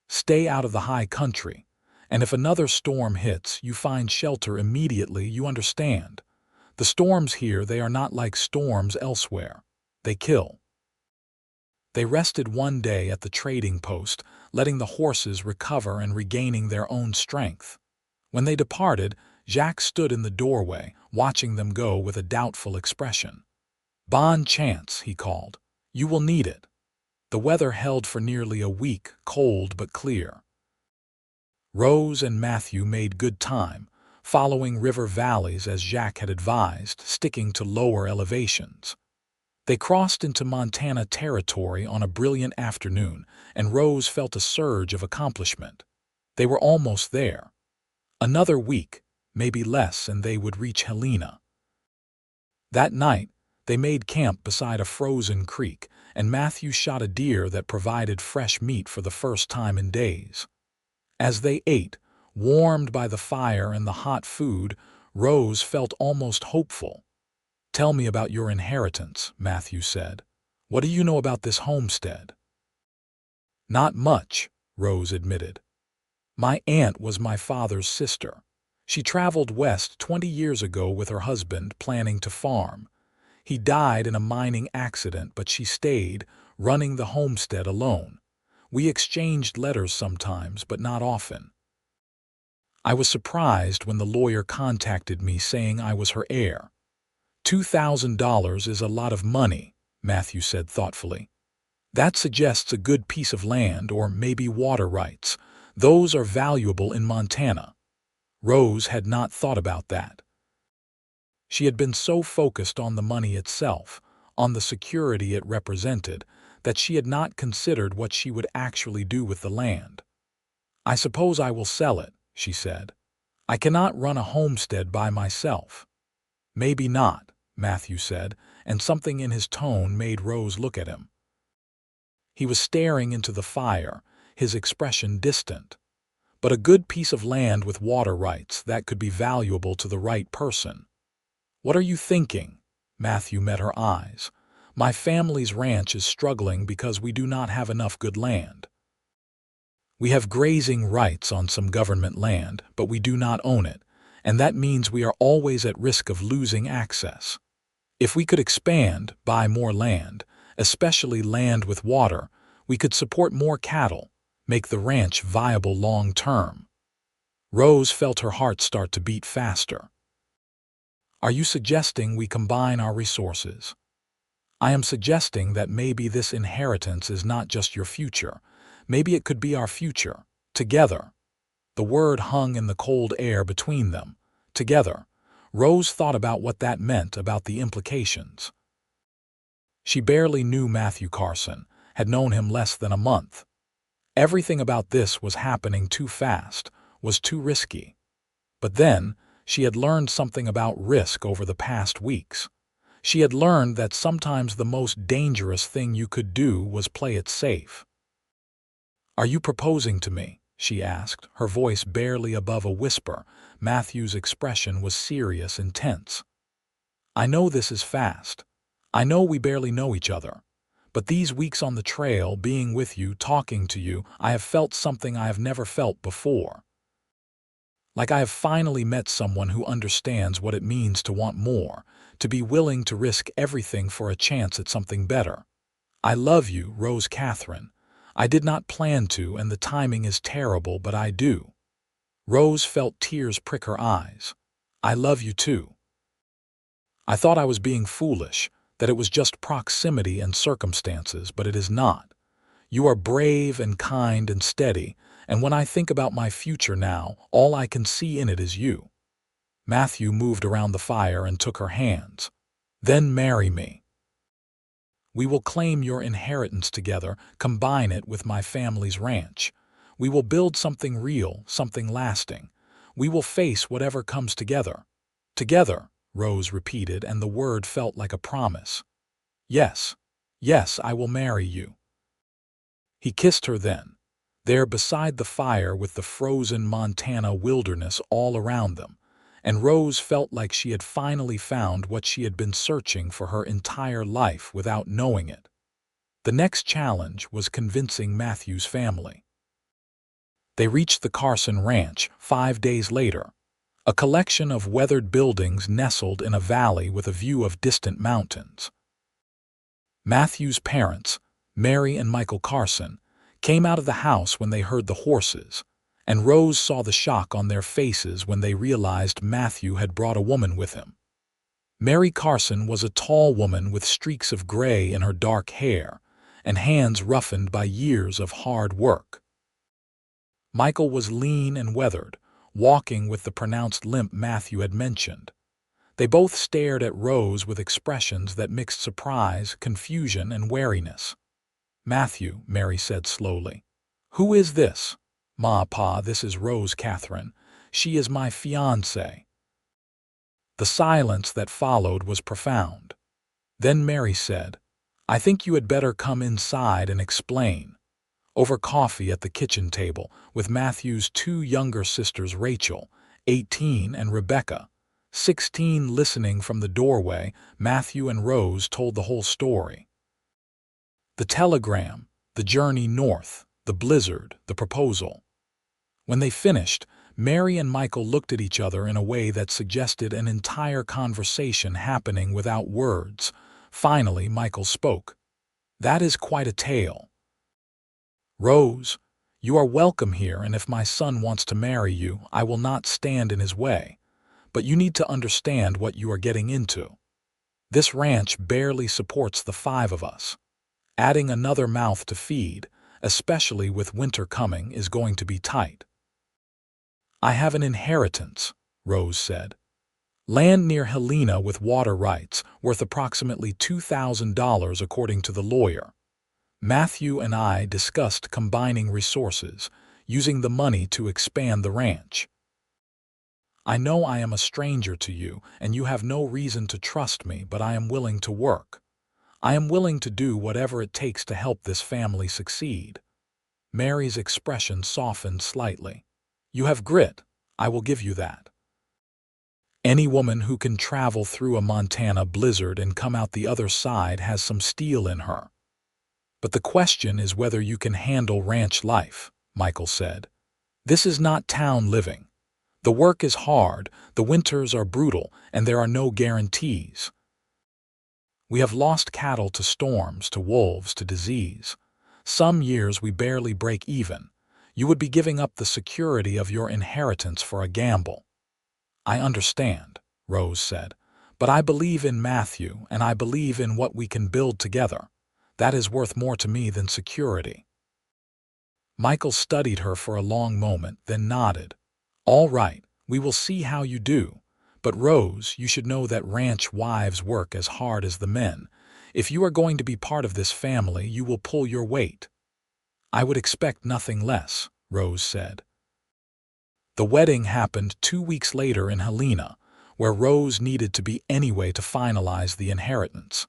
Stay out of the high country, and if another storm hits, you find shelter immediately, you understand. The storms here, they are not like storms elsewhere. They kill. They rested one day at the trading post, letting the horses recover and regaining their own strength. When they departed, Jacques stood in the doorway, watching them go with a doubtful expression. Bon chance, he called. You will need it. The weather held for nearly a week, cold but clear. Rose and Matthew made good time, following river valleys as Jacques had advised, sticking to lower elevations. They crossed into Montana territory on a brilliant afternoon, and Rose felt a surge of accomplishment. They were almost there. Another week, maybe less, and they would reach Helena. That night, they made camp beside a frozen creek, and Matthew shot a deer that provided fresh meat for the first time in days. As they ate, warmed by the fire and the hot food, Rose felt almost hopeful. Tell me about your inheritance, Matthew said. What do you know about this homestead? Not much, Rose admitted. My aunt was my father's sister. She traveled west 20 years ago with her husband, planning to farm. He died in a mining accident, but she stayed, running the homestead alone. We exchanged letters sometimes, but not often. I was surprised when the lawyer contacted me saying I was her heir. $2,000 is a lot of money, Matthew said thoughtfully. That suggests a good piece of land or maybe water rights. Those are valuable in Montana. Rose had not thought about that. She had been so focused on the money itself, on the security it represented, that she had not considered what she would actually do with the land. I suppose I will sell it, she said. I cannot run a homestead by myself. Maybe not, Matthew said, and something in his tone made Rose look at him. He was staring into the fire, his expression distant. But a good piece of land with water rights, that could be valuable to the right person. What are you thinking? Matthew met her eyes. My family's ranch is struggling because we do not have enough good land. We have grazing rights on some government land, but we do not own it, and that means we are always at risk of losing access. If we could expand, buy more land, especially land with water, we could support more cattle, make the ranch viable long term. Rose felt her heart start to beat faster. Are you suggesting we combine our resources? I am suggesting that maybe this inheritance is not just your future. Maybe it could be our future, together. The word hung in the cold air between them. Together. Rose thought about what that meant, about the implications. She barely knew Matthew Carson, had known him less than a month. Everything about this was happening too fast, was too risky. But then, she had learned something about risk over the past weeks. She had learned that sometimes the most dangerous thing you could do was play it safe. Are you proposing to me? She asked, her voice barely above a whisper. Matthew's expression was serious and tense. I know this is fast. I know we barely know each other. But these weeks on the trail, being with you, talking to you, I have felt something I have never felt before. Like I have finally met someone who understands what it means to want more, to be willing to risk everything for a chance at something better. I love you, Rose Catherine. I did not plan to, and the timing is terrible, but I do. Rose felt tears prick her eyes. I love you too. I thought I was being foolish, that it was just proximity and circumstances, but it is not. You are brave and kind and steady, and when I think about my future now, all I can see in it is you. Matthew moved around the fire and took her hands. Then marry me. We will claim your inheritance together, combine it with my family's ranch. We will build something real, something lasting. We will face whatever comes together. Together, Rose repeated, and the word felt like a promise. Yes, yes, I will marry you. He kissed her then, there beside the fire with the frozen Montana wilderness all around them, and Rose felt like she had finally found what she had been searching for her entire life without knowing it. The next challenge was convincing Matthew's family. They reached the Carson Ranch 5 days later, a collection of weathered buildings nestled in a valley with a view of distant mountains. Matthew's parents, Mary and Michael Carson, came out of the house when they heard the horses, and Rose saw the shock on their faces when they realized Matthew had brought a woman with him. Mary Carson was a tall woman with streaks of gray in her dark hair and hands roughened by years of hard work. Michael was lean and weathered, walking with the pronounced limp Matthew had mentioned. They both stared at Rose with expressions that mixed surprise, confusion, and wariness. "Matthew," Mary said slowly. "Who is this?" "Ma, Pa, this is Rose Catherine. She is my fiancée." The silence that followed was profound. Then Mary said, "I think you had better come inside and explain." Over coffee at the kitchen table, with Matthew's 2 younger sisters, Rachel, 18, and Rebecca, 16, listening from the doorway, Matthew and Rose told the whole story. The telegram, the journey north, the blizzard, the proposal. When they finished, Mary and Michael looked at each other in a way that suggested an entire conversation happening without words. Finally, Michael spoke. "That is quite a tale. Rose, you are welcome here, and if my son wants to marry you, I will not stand in his way. But you need to understand what you are getting into. This ranch barely supports the 5 of us. Adding another mouth to feed, especially with winter coming, is going to be tight." "I have an inheritance," Rose said. "Land near Helena with water rights, worth approximately $2,000 according to the lawyer. Matthew and I discussed combining resources, using the money to expand the ranch. I know I am a stranger to you, and you have no reason to trust me, but I am willing to work. I am willing to do whatever it takes to help this family succeed." Mary's expression softened slightly. "You have grit. I will give you that. Any woman who can travel through a Montana blizzard and come out the other side has some steel in her. But the question is whether you can handle ranch life," Michael said. "This is not town living. The work is hard, the winters are brutal, and there are no guarantees. We have lost cattle to storms, to wolves, to disease. Some years we barely break even. You would be giving up the security of your inheritance for a gamble." "I understand," Rose said, "but I believe in Matthew, and I believe in what we can build together. That is worth more to me than security." Michael studied her for a long moment, then nodded. "All right, we will see how you do. But Rose, you should know that ranch wives work as hard as the men. If you are going to be part of this family, you will pull your weight." "I would expect nothing less," Rose said. The wedding happened 2 weeks later in Helena, where Rose needed to be anyway to finalize the inheritance.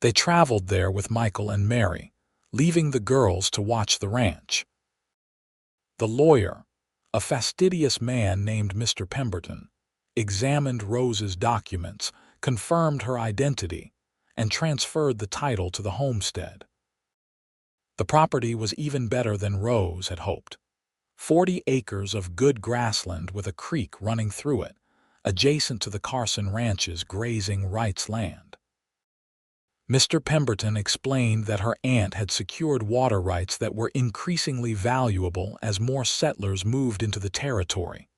They traveled there with Michael and Mary, leaving the girls to watch the ranch. The lawyer, a fastidious man named Mr. Pemberton, examined Rose's documents, confirmed her identity, and transferred the title to the homestead. The property was even better than Rose had hoped. 40 acres of good grassland with a creek running through it, adjacent to the Carson Ranch's grazing rights land. Mr. Pemberton explained that her aunt had secured water rights that were increasingly valuable as more settlers moved into the territory.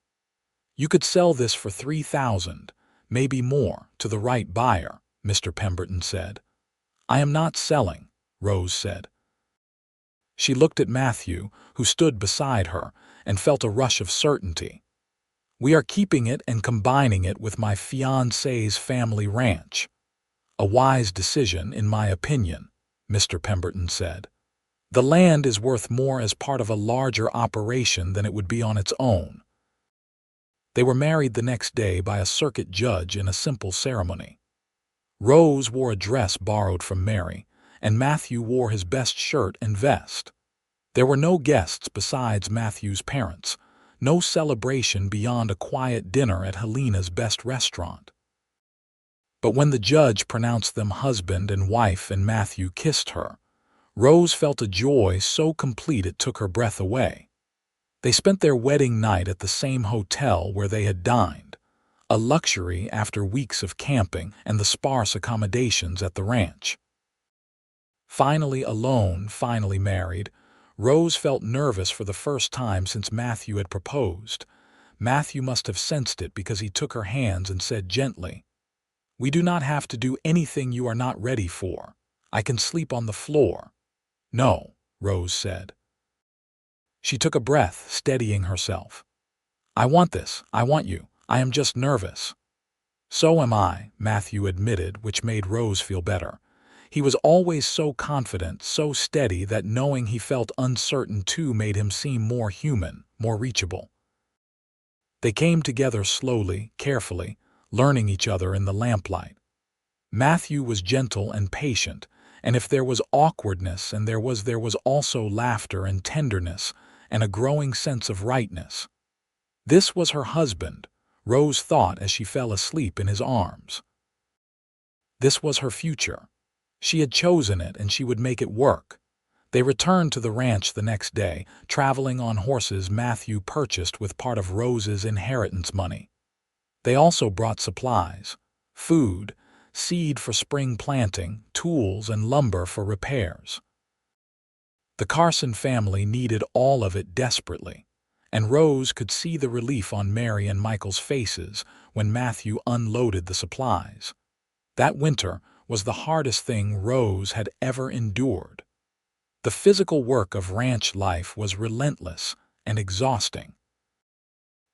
"You could sell this for $3,000, maybe more, to the right buyer," Mr. Pemberton said. "I am not selling," Rose said. She looked at Matthew, who stood beside her, and felt a rush of certainty. "We are keeping it and combining it with my fiancée's family ranch. A wise decision, in my opinion," Mr. Pemberton said. The land is worth more as part of a larger operation than it would be on its own. They were married the next day by a circuit judge in a simple ceremony. Rose wore a dress borrowed from Mary, and Matthew wore his best shirt and vest. There were no guests besides Matthew's parents, no celebration beyond a quiet dinner at Helena's best restaurant. But when the judge pronounced them husband and wife and Matthew kissed her, Rose felt a joy so complete it took her breath away. They spent their wedding night at the same hotel where they had dined, a luxury after weeks of camping and the sparse accommodations at the ranch. Finally alone, finally married, Rose felt nervous for the first time since Matthew had proposed. Matthew must have sensed it because he took her hands and said gently, "We do not have to do anything you are not ready for. I can sleep on the floor." "No," Rose said. She took a breath, steadying herself. "I want this. I want you. I am just nervous." "So am I," Matthew admitted, which made Rose feel better. He was always so confident, so steady that knowing he felt uncertain too made him seem more human, more reachable. They came together slowly, carefully, learning each other in the lamplight. Matthew was gentle and patient, and if there was awkwardness and there was also laughter and tenderness and a growing sense of rightness. This was her husband, Rose thought as she fell asleep in his arms. This was her future. She had chosen it and she would make it work. They returned to the ranch the next day, traveling on horses Matthew purchased with part of Rose's inheritance money. They also brought supplies, food, seed for spring planting, tools, and lumber for repairs. The Carson family needed all of it desperately, and Rose could see the relief on Mary and Michael's faces when Matthew unloaded the supplies. That winter was the hardest thing Rose had ever endured. The physical work of ranch life was relentless and exhausting.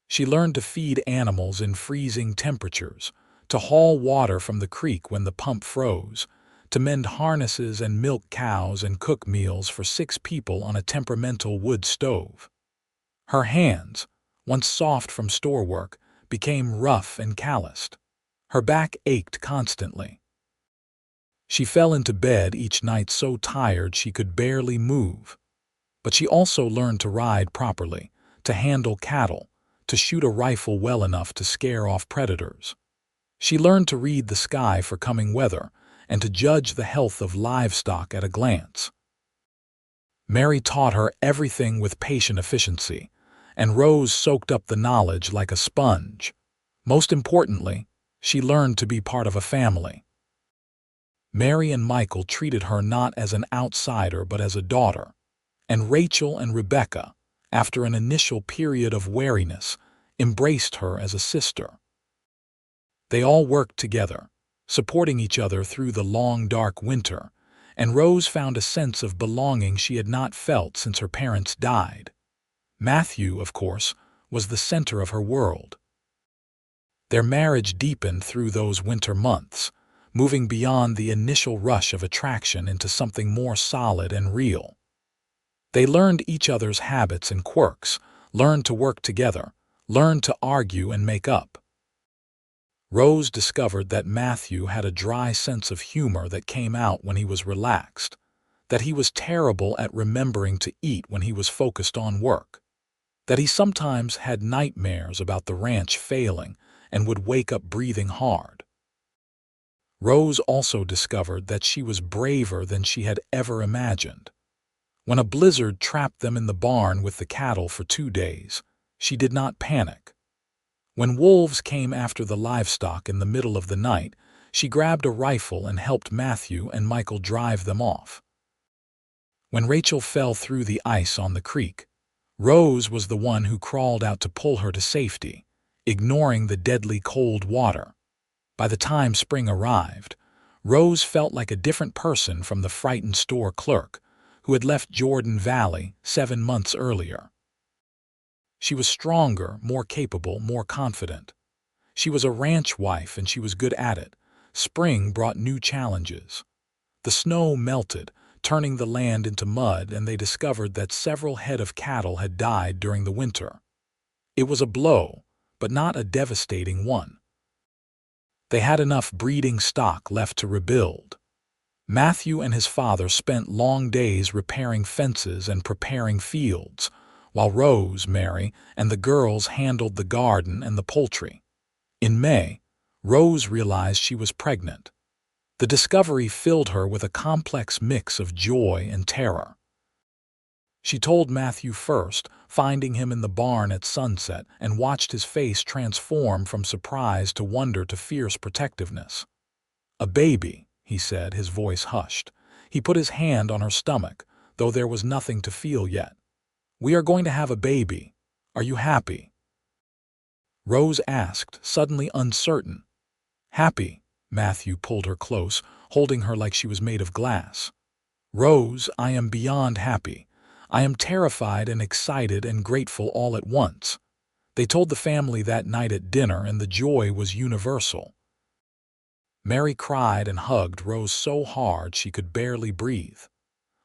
She learned to feed animals in freezing temperatures, to haul water from the creek when the pump froze, to mend harnesses and milk cows and cook meals for 6 people on a temperamental wood stove. Her hands, once soft from store work, became rough and calloused. Her back ached constantly. She fell into bed each night so tired she could barely move. But she also learned to ride properly, to handle cattle, to shoot a rifle well enough to scare off predators. She learned to read the sky for coming weather and to judge the health of livestock at a glance. Mary taught her everything with patient efficiency, and Rose soaked up the knowledge like a sponge. Most importantly, she learned to be part of a family. Mary and Michael treated her not as an outsider but as a daughter, and Rachel and Rebecca, after an initial period of wariness, embraced her as a sister. They all worked together, supporting each other through the long, dark winter, and Rose found a sense of belonging she had not felt since her parents died. Matthew, of course, was the center of her world. Their marriage deepened through those winter months, moving beyond the initial rush of attraction into something more solid and real. They learned each other's habits and quirks, learned to work together, learned to argue and make up. Rose discovered that Matthew had a dry sense of humor that came out when he was relaxed, that he was terrible at remembering to eat when he was focused on work, that he sometimes had nightmares about the ranch failing and would wake up breathing hard. Rose also discovered that she was braver than she had ever imagined. When a blizzard trapped them in the barn with the cattle for 2 days, she did not panic. When wolves came after the livestock in the middle of the night, she grabbed a rifle and helped Matthew and Michael drive them off. When Rachel fell through the ice on the creek, Rose was the one who crawled out to pull her to safety, ignoring the deadly cold water. By the time spring arrived, Rose felt like a different person from the frightened store clerk who had left Jordan Valley 7 months earlier. She was stronger, more capable, more confident. She was a ranch wife and she was good at it. Spring brought new challenges. The snow melted, turning the land into mud, and they discovered that several head of cattle had died during the winter. It was a blow, but not a devastating one. They had enough breeding stock left to rebuild. Matthew and his father spent long days repairing fences and preparing fields, while Rose, Mary, and the girls handled the garden and the poultry. In May, Rose realized she was pregnant. The discovery filled her with a complex mix of joy and terror. She told Matthew first, finding him in the barn at sunset, and watched his face transform from surprise to wonder to fierce protectiveness. "A baby," he said, his voice hushed. He put his hand on her stomach, though there was nothing to feel yet. "We are going to have a baby. Are you happy?" Rose asked, suddenly uncertain. "Happy?" Matthew pulled her close, holding her like she was made of glass. "Rose, I am beyond happy. I am terrified and excited and grateful all at once." They told the family that night at dinner, and the joy was universal. Mary cried and hugged Rose so hard she could barely breathe.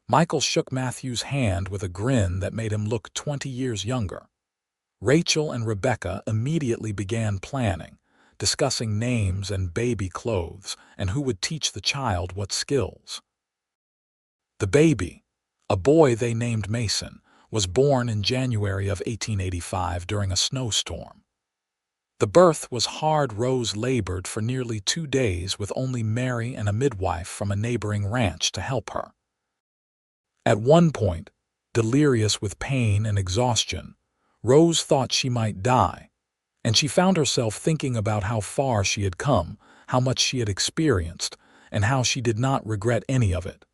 Michael shook Matthew's hand with a grin that made him look 20 years younger. Rachel and Rebecca immediately began planning, discussing names and baby clothes and who would teach the child what skills. The baby, a boy they named Mason, was born in January of 1885 during a snowstorm. The birth was hard. Rose labored for nearly 2 days with only Mary and a midwife from a neighboring ranch to help her. At one point, delirious with pain and exhaustion, Rose thought she might die, and she found herself thinking about how far she had come, how much she had experienced, and how she did not regret any of it.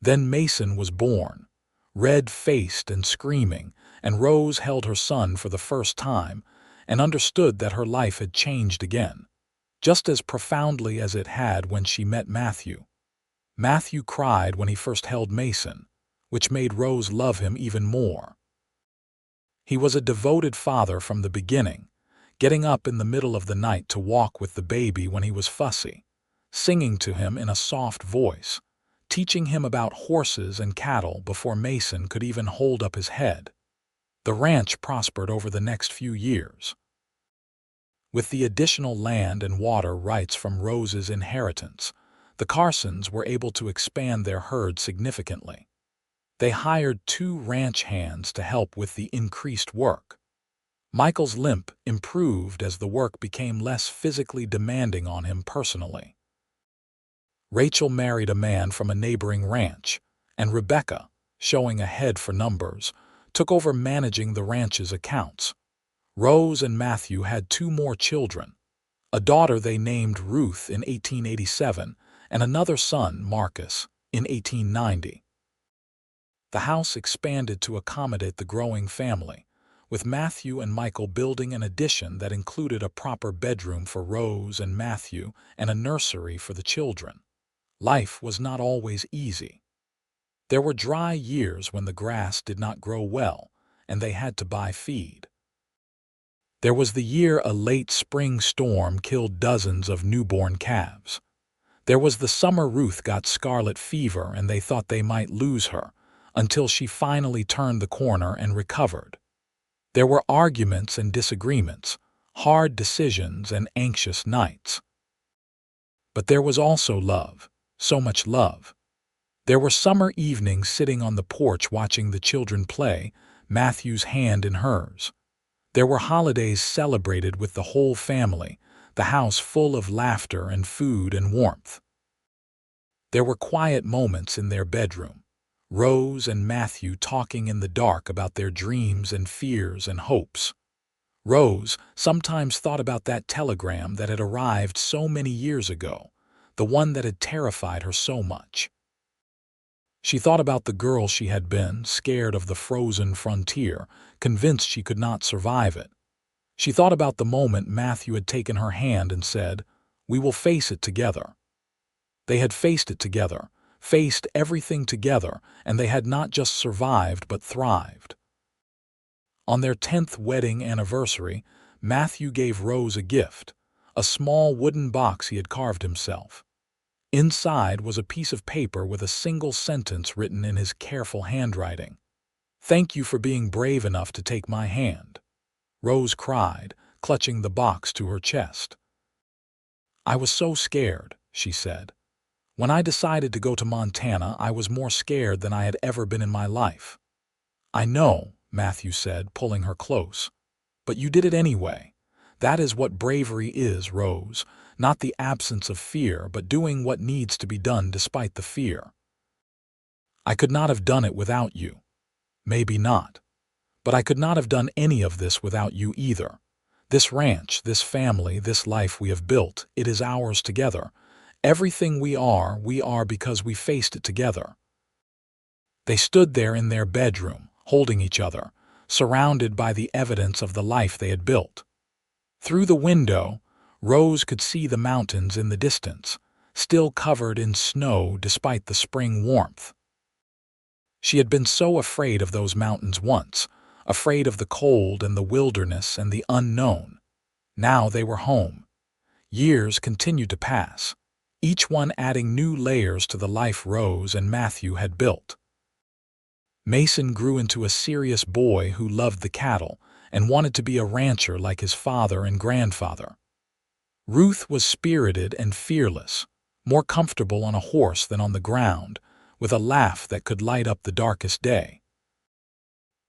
Then Mason was born, red-faced and screaming, and Rose held her son for the first time and understood that her life had changed again, just as profoundly as it had when she met Matthew. Matthew cried when he first held Mason, which made Rose love him even more. He was a devoted father from the beginning, getting up in the middle of the night to walk with the baby when he was fussy, singing to him in a soft voice, teaching him about horses and cattle before Mason could even hold up his head. The ranch prospered over the next few years. With the additional land and water rights from Rose's inheritance, the Carsons were able to expand their herd significantly. They hired 2 ranch hands to help with the increased work. Michael's limp improved as the work became less physically demanding on him personally. Rachel married a man from a neighboring ranch, and Rebecca, showing a head for numbers, took over managing the ranch's accounts. Rose and Matthew had 2 more children, a daughter they named Ruth in 1887 and another son, Marcus, in 1890. The house expanded to accommodate the growing family, with Matthew and Michael building an addition that included a proper bedroom for Rose and Matthew and a nursery for the children. Life was not always easy. There were dry years when the grass did not grow well, and they had to buy feed. There was the year a late spring storm killed dozens of newborn calves. There was the summer Ruth got scarlet fever and they thought they might lose her, until she finally turned the corner and recovered. There were arguments and disagreements, hard decisions and anxious nights. But there was also love, so much love. There were summer evenings sitting on the porch watching the children play, Matthew's hand in hers. There were holidays celebrated with the whole family, the house full of laughter and food and warmth. There were quiet moments in their bedroom, Rose and Matthew talking in the dark about their dreams and fears and hopes. Rose sometimes thought about that telegram that had arrived so many years ago, the one that had terrified her so much. She thought about the girl she had been, scared of the frozen frontier, convinced she could not survive it. She thought about the moment Matthew had taken her hand and said, "We will face it together." They had faced it together, faced everything together, and they had not just survived but thrived. On their 10th wedding anniversary, Matthew gave Rose a gift, a small wooden box he had carved himself. Inside was a piece of paper with a single sentence written in his careful handwriting. "Thank you for being brave enough to take my hand," Rose cried, clutching the box to her chest. "I was so scared," she said. "When I decided to go to Montana, I was more scared than I had ever been in my life." "I know," Matthew said, pulling her close. "But you did it anyway. That is what bravery is, Rose. Not the absence of fear, but doing what needs to be done despite the fear. I could not have done it without you. Maybe not. But I could not have done any of this without you either. This ranch, this family, this life we have built, it is ours together. Everything we are because we faced it together." They stood there in their bedroom, holding each other, surrounded by the evidence of the life they had built. Through the window, Rose could see the mountains in the distance, still covered in snow despite the spring warmth. She had been so afraid of those mountains once, afraid of the cold and the wilderness and the unknown. Now they were home. Years continued to pass, each one adding new layers to the life Rose and Matthew had built. Mason grew into a serious boy who loved the cattle and wanted to be a rancher like his father and grandfather. Ruth was spirited and fearless, more comfortable on a horse than on the ground, with a laugh that could light up the darkest day.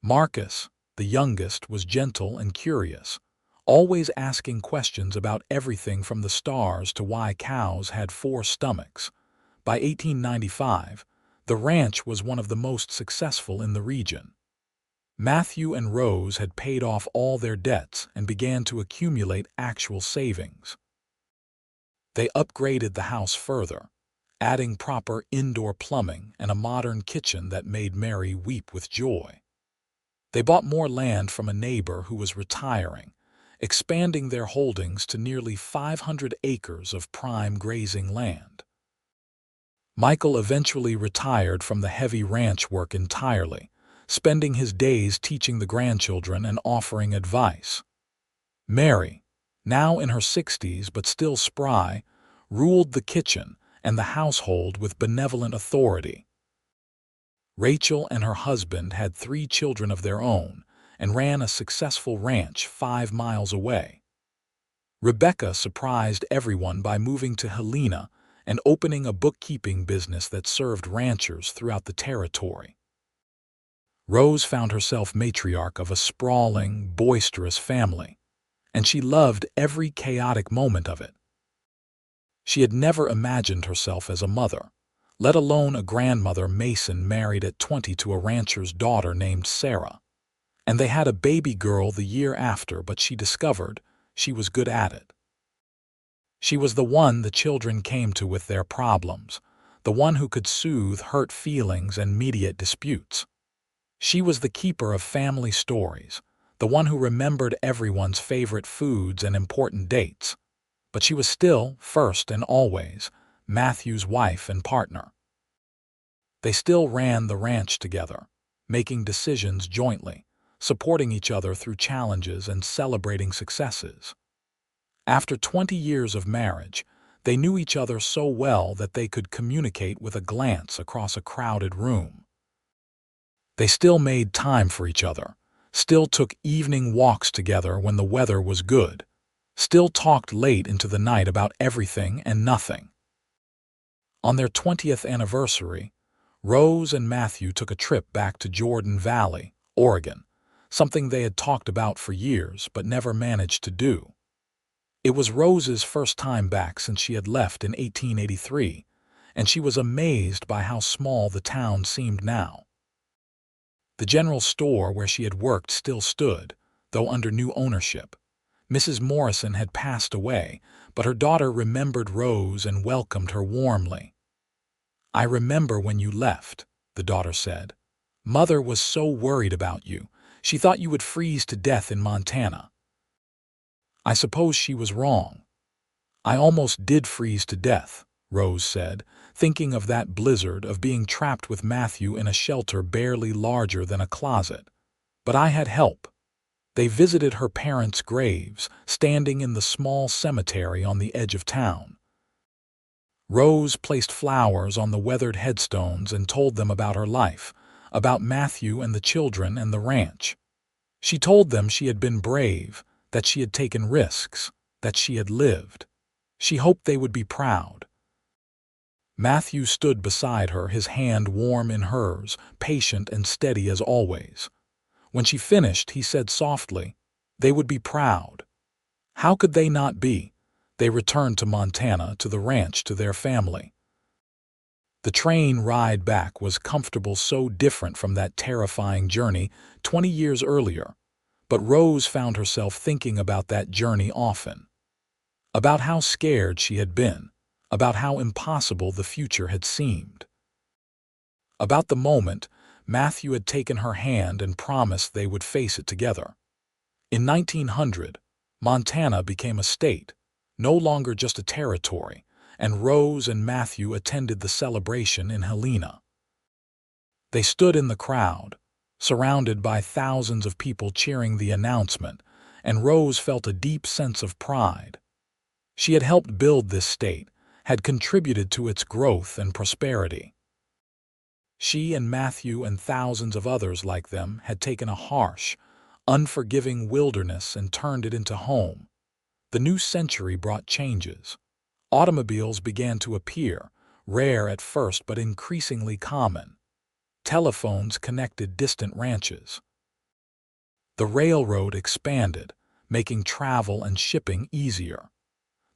Marcus, the youngest, was gentle and curious, always asking questions about everything from the stars to why cows had 4 stomachs. By 1895, the ranch was one of the most successful in the region. Matthew and Rose had paid off all their debts and began to accumulate actual savings. They upgraded the house further, adding proper indoor plumbing and a modern kitchen that made Mary weep with joy. They bought more land from a neighbor who was retiring, expanding their holdings to nearly 500 acres of prime grazing land. Michael eventually retired from the heavy ranch work entirely, spending his days teaching the grandchildren and offering advice. Mary, now in her 60s but still spry, ruled the kitchen and the household with benevolent authority. Rachel and her husband had 3 children of their own and ran a successful ranch 5 miles away. Rebecca surprised everyone by moving to Helena and opening a bookkeeping business that served ranchers throughout the territory. Rose found herself matriarch of a sprawling, boisterous family, and she loved every chaotic moment of it. She had never imagined herself as a mother, let alone a grandmother. Mason married at 20 to a rancher's daughter named Sarah, and they had a baby girl the year after, but she discovered she was good at it. She was the one the children came to with their problems, the one who could soothe hurt feelings and mediate disputes. She was the keeper of family stories, the one who remembered everyone's favorite foods and important dates. But she was still, first and always, Matthew's wife and partner. They still ran the ranch together, making decisions jointly, supporting each other through challenges and celebrating successes. After 20 years of marriage, they knew each other so well that they could communicate with a glance across a crowded room. They still made time for each other, still took evening walks together when the weather was good, still talked late into the night about everything and nothing. On their 20th anniversary, Rose and Matthew took a trip back to Jordan Valley, Oregon, something they had talked about for years but never managed to do. It was Rose's first time back since she had left in 1883, and she was amazed by how small the town seemed now. The general store where she had worked still stood, though under new ownership. Mrs. Morrison had passed away, but her daughter remembered Rose and welcomed her warmly. "I remember when you left," the daughter said. "Mother was so worried about you. She thought you would freeze to death in Montana." "I suppose she was wrong. I almost did freeze to death," Rose said, thinking of that blizzard, of being trapped with Matthew in a shelter barely larger than a closet. "But I had help." They visited her parents' graves, standing in the small cemetery on the edge of town. Rose placed flowers on the weathered headstones and told them about her life, about Matthew and the children and the ranch. She told them she had been brave, that she had taken risks, that she had lived. She hoped they would be proud. Matthew stood beside her, his hand warm in hers, patient and steady as always. When she finished, he said softly, "They would be proud." How could they not be? They returned to Montana, to the ranch, to their family. The train ride back was comfortable, so different from that terrifying journey 20 years earlier. But Rose found herself thinking about that journey often. About how scared she had been, about how impossible the future had seemed. About the moment Matthew had taken her hand and promised they would face it together. In 1900, Montana became a state, no longer just a territory, and Rose and Matthew attended the celebration in Helena. They stood in the crowd, surrounded by thousands of people cheering the announcement, and Rose felt a deep sense of pride. She had helped build this state, had contributed to its growth and prosperity. She and Matthew and thousands of others like them had taken a harsh, unforgiving wilderness and turned it into home. The new century brought changes. Automobiles began to appear, rare at first but increasingly common. Telephones connected distant ranches. The railroad expanded, making travel and shipping easier.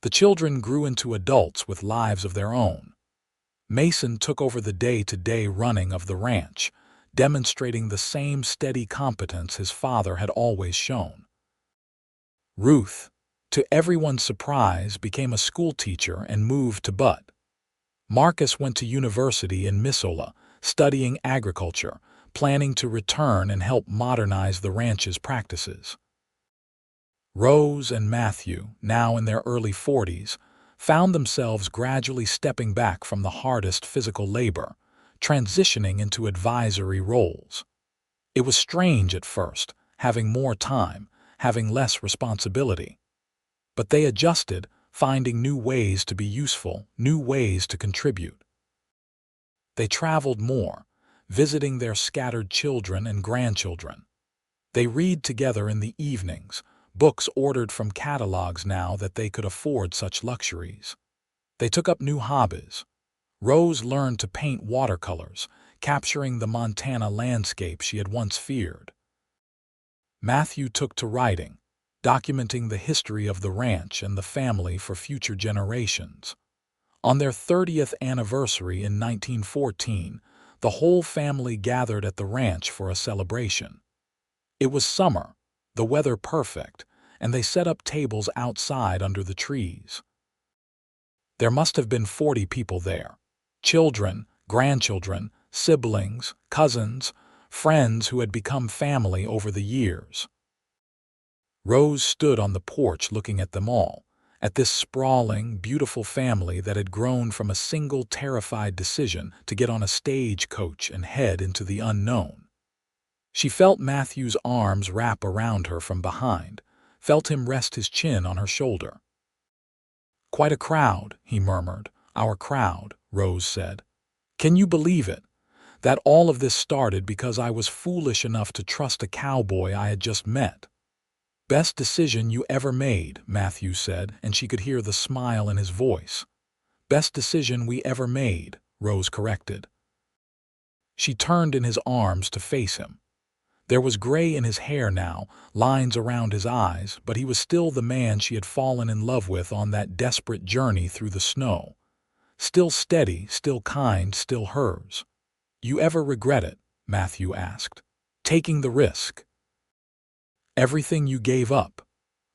The children grew into adults with lives of their own. Mason took over the day-to-day running of the ranch, demonstrating the same steady competence his father had always shown. Ruth, to everyone's surprise, became a schoolteacher and moved to Butte. Marcus went to university in Missoula, studying agriculture, planning to return and help modernize the ranch's practices. Rose and Matthew, now in their early 40s, found themselves gradually stepping back from the hardest physical labor, transitioning into advisory roles. It was strange at first, having more time, having less responsibility. But they adjusted, finding new ways to be useful, new ways to contribute. They traveled more, visiting their scattered children and grandchildren. They read together in the evenings, books ordered from catalogs now that they could afford such luxuries. They took up new hobbies. Rose learned to paint watercolors, capturing the Montana landscape she had once feared. Matthew took to writing, documenting the history of the ranch and the family for future generations. On their 30th anniversary in 1914, the whole family gathered at the ranch for a celebration. It was summer, the weather perfect, and they set up tables outside under the trees. There must have been 40 people there. Children, grandchildren, siblings, cousins, friends who had become family over the years. Rose stood on the porch looking at them all, at this sprawling, beautiful family that had grown from a single terrified decision to get on a stagecoach and head into the unknown. She felt Matthew's arms wrap around her from behind, felt him rest his chin on her shoulder. "Quite a crowd," he murmured. "Our crowd," Rose said. "Can you believe it? That all of this started because I was foolish enough to trust a cowboy I had just met." "Best decision you ever made," Matthew said, and she could hear the smile in his voice. "Best decision we ever made," Rose corrected. She turned in his arms to face him. There was gray in his hair now, lines around his eyes, but he was still the man she had fallen in love with on that desperate journey through the snow. Still steady, still kind, still hers. "You ever regret it?" Matthew asked. "Taking the risk?" "Everything you gave up?"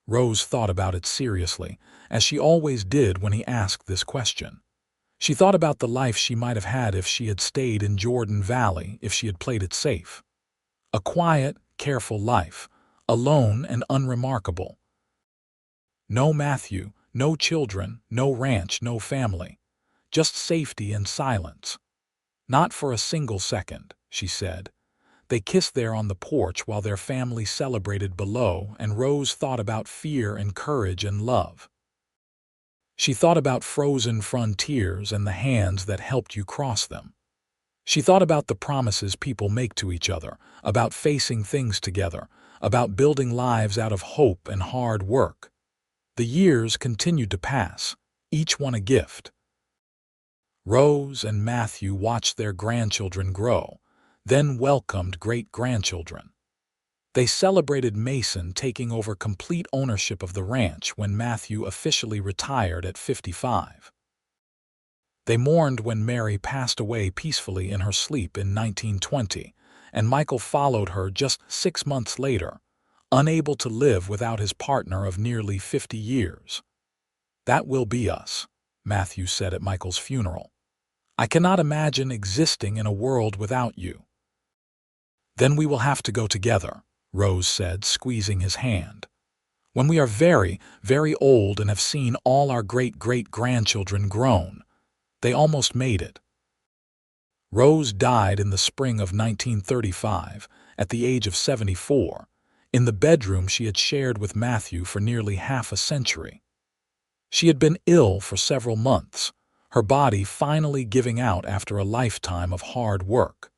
Rose thought about it seriously, as she always did when he asked this question. She thought about the life she might have had if she had stayed in Jordan Valley, if she had played it safe. A quiet, careful life, alone and unremarkable. No Matthew, no children, no ranch, no family. Just safety and silence. "Not for a single second," she said. They kissed there on the porch while their family celebrated below, and Rose thought about fear and courage and love. She thought about frozen frontiers and the hands that helped you cross them. She thought about the promises people make to each other, about facing things together, about building lives out of hope and hard work. The years continued to pass, each one a gift. Rose and Matthew watched their grandchildren grow, then welcomed great-grandchildren. They celebrated Mason taking over complete ownership of the ranch when Matthew officially retired at 55. They mourned when Mary passed away peacefully in her sleep in 1920, and Michael followed her just 6 months later, unable to live without his partner of nearly 50 years. "That will be us," Matthew said at Michael's funeral. "I cannot imagine existing in a world without you." "Then we will have to go together," Rose said, squeezing his hand. "When we are very, very old and have seen all our great-great-grandchildren grown." They almost made it. Rose died in the spring of 1935, at the age of 74, in the bedroom she had shared with Matthew for nearly half a century. She had been ill for several months, her body finally giving out after a lifetime of hard work.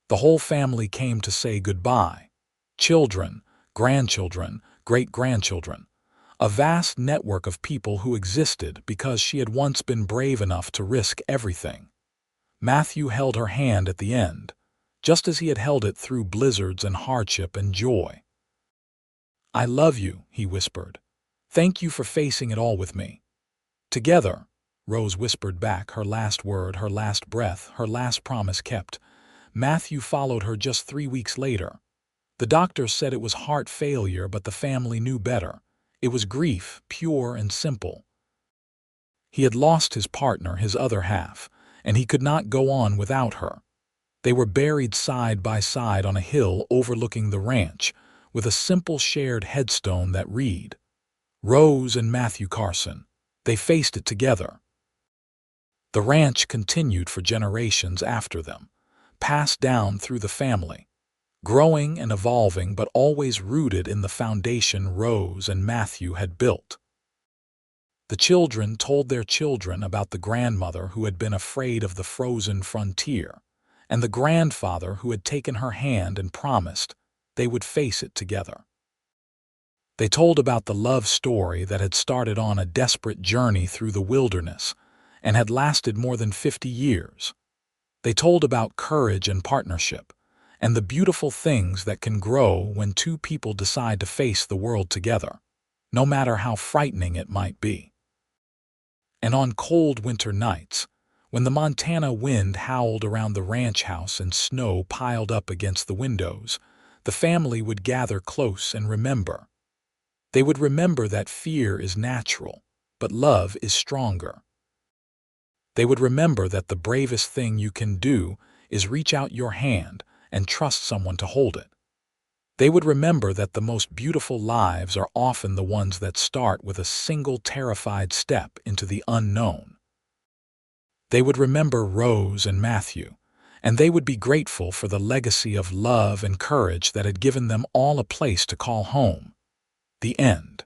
The whole family came to say goodbye. Children, grandchildren, great-grandchildren. A vast network of people who existed because she had once been brave enough to risk everything. Matthew held her hand at the end, just as he had held it through blizzards and hardship and joy. "I love you," he whispered. "Thank you for facing it all with me." "Together," Rose whispered back, her last word, her last breath, her last promise kept. Matthew followed her just 3 weeks later. The doctor said it was heart failure, but the family knew better. It was grief, pure and simple. He had lost his partner, his other half, and he could not go on without her. They were buried side by side on a hill overlooking the ranch, with a simple shared headstone that read, "Rose and Matthew Carson." They faced it together. The ranch continued for generations after them, passed down through the family, growing and evolving but always rooted in the foundation Rose and Matthew had built. The children told their children about the grandmother who had been afraid of the frozen frontier, and the grandfather who had taken her hand and promised they would face it together. They told about the love story that had started on a desperate journey through the wilderness and had lasted more than 50 years. They told about courage and partnership, and the beautiful things that can grow when two people decide to face the world together, no matter how frightening it might be. And on cold winter nights, when the Montana wind howled around the ranch house and snow piled up against the windows, the family would gather close and remember. They would remember that fear is natural, but love is stronger. They would remember that the bravest thing you can do is reach out your hand and trust someone to hold it. They would remember that the most beautiful lives are often the ones that start with a single terrified step into the unknown. They would remember Rose and Matthew, and they would be grateful for the legacy of love and courage that had given them all a place to call home. The end.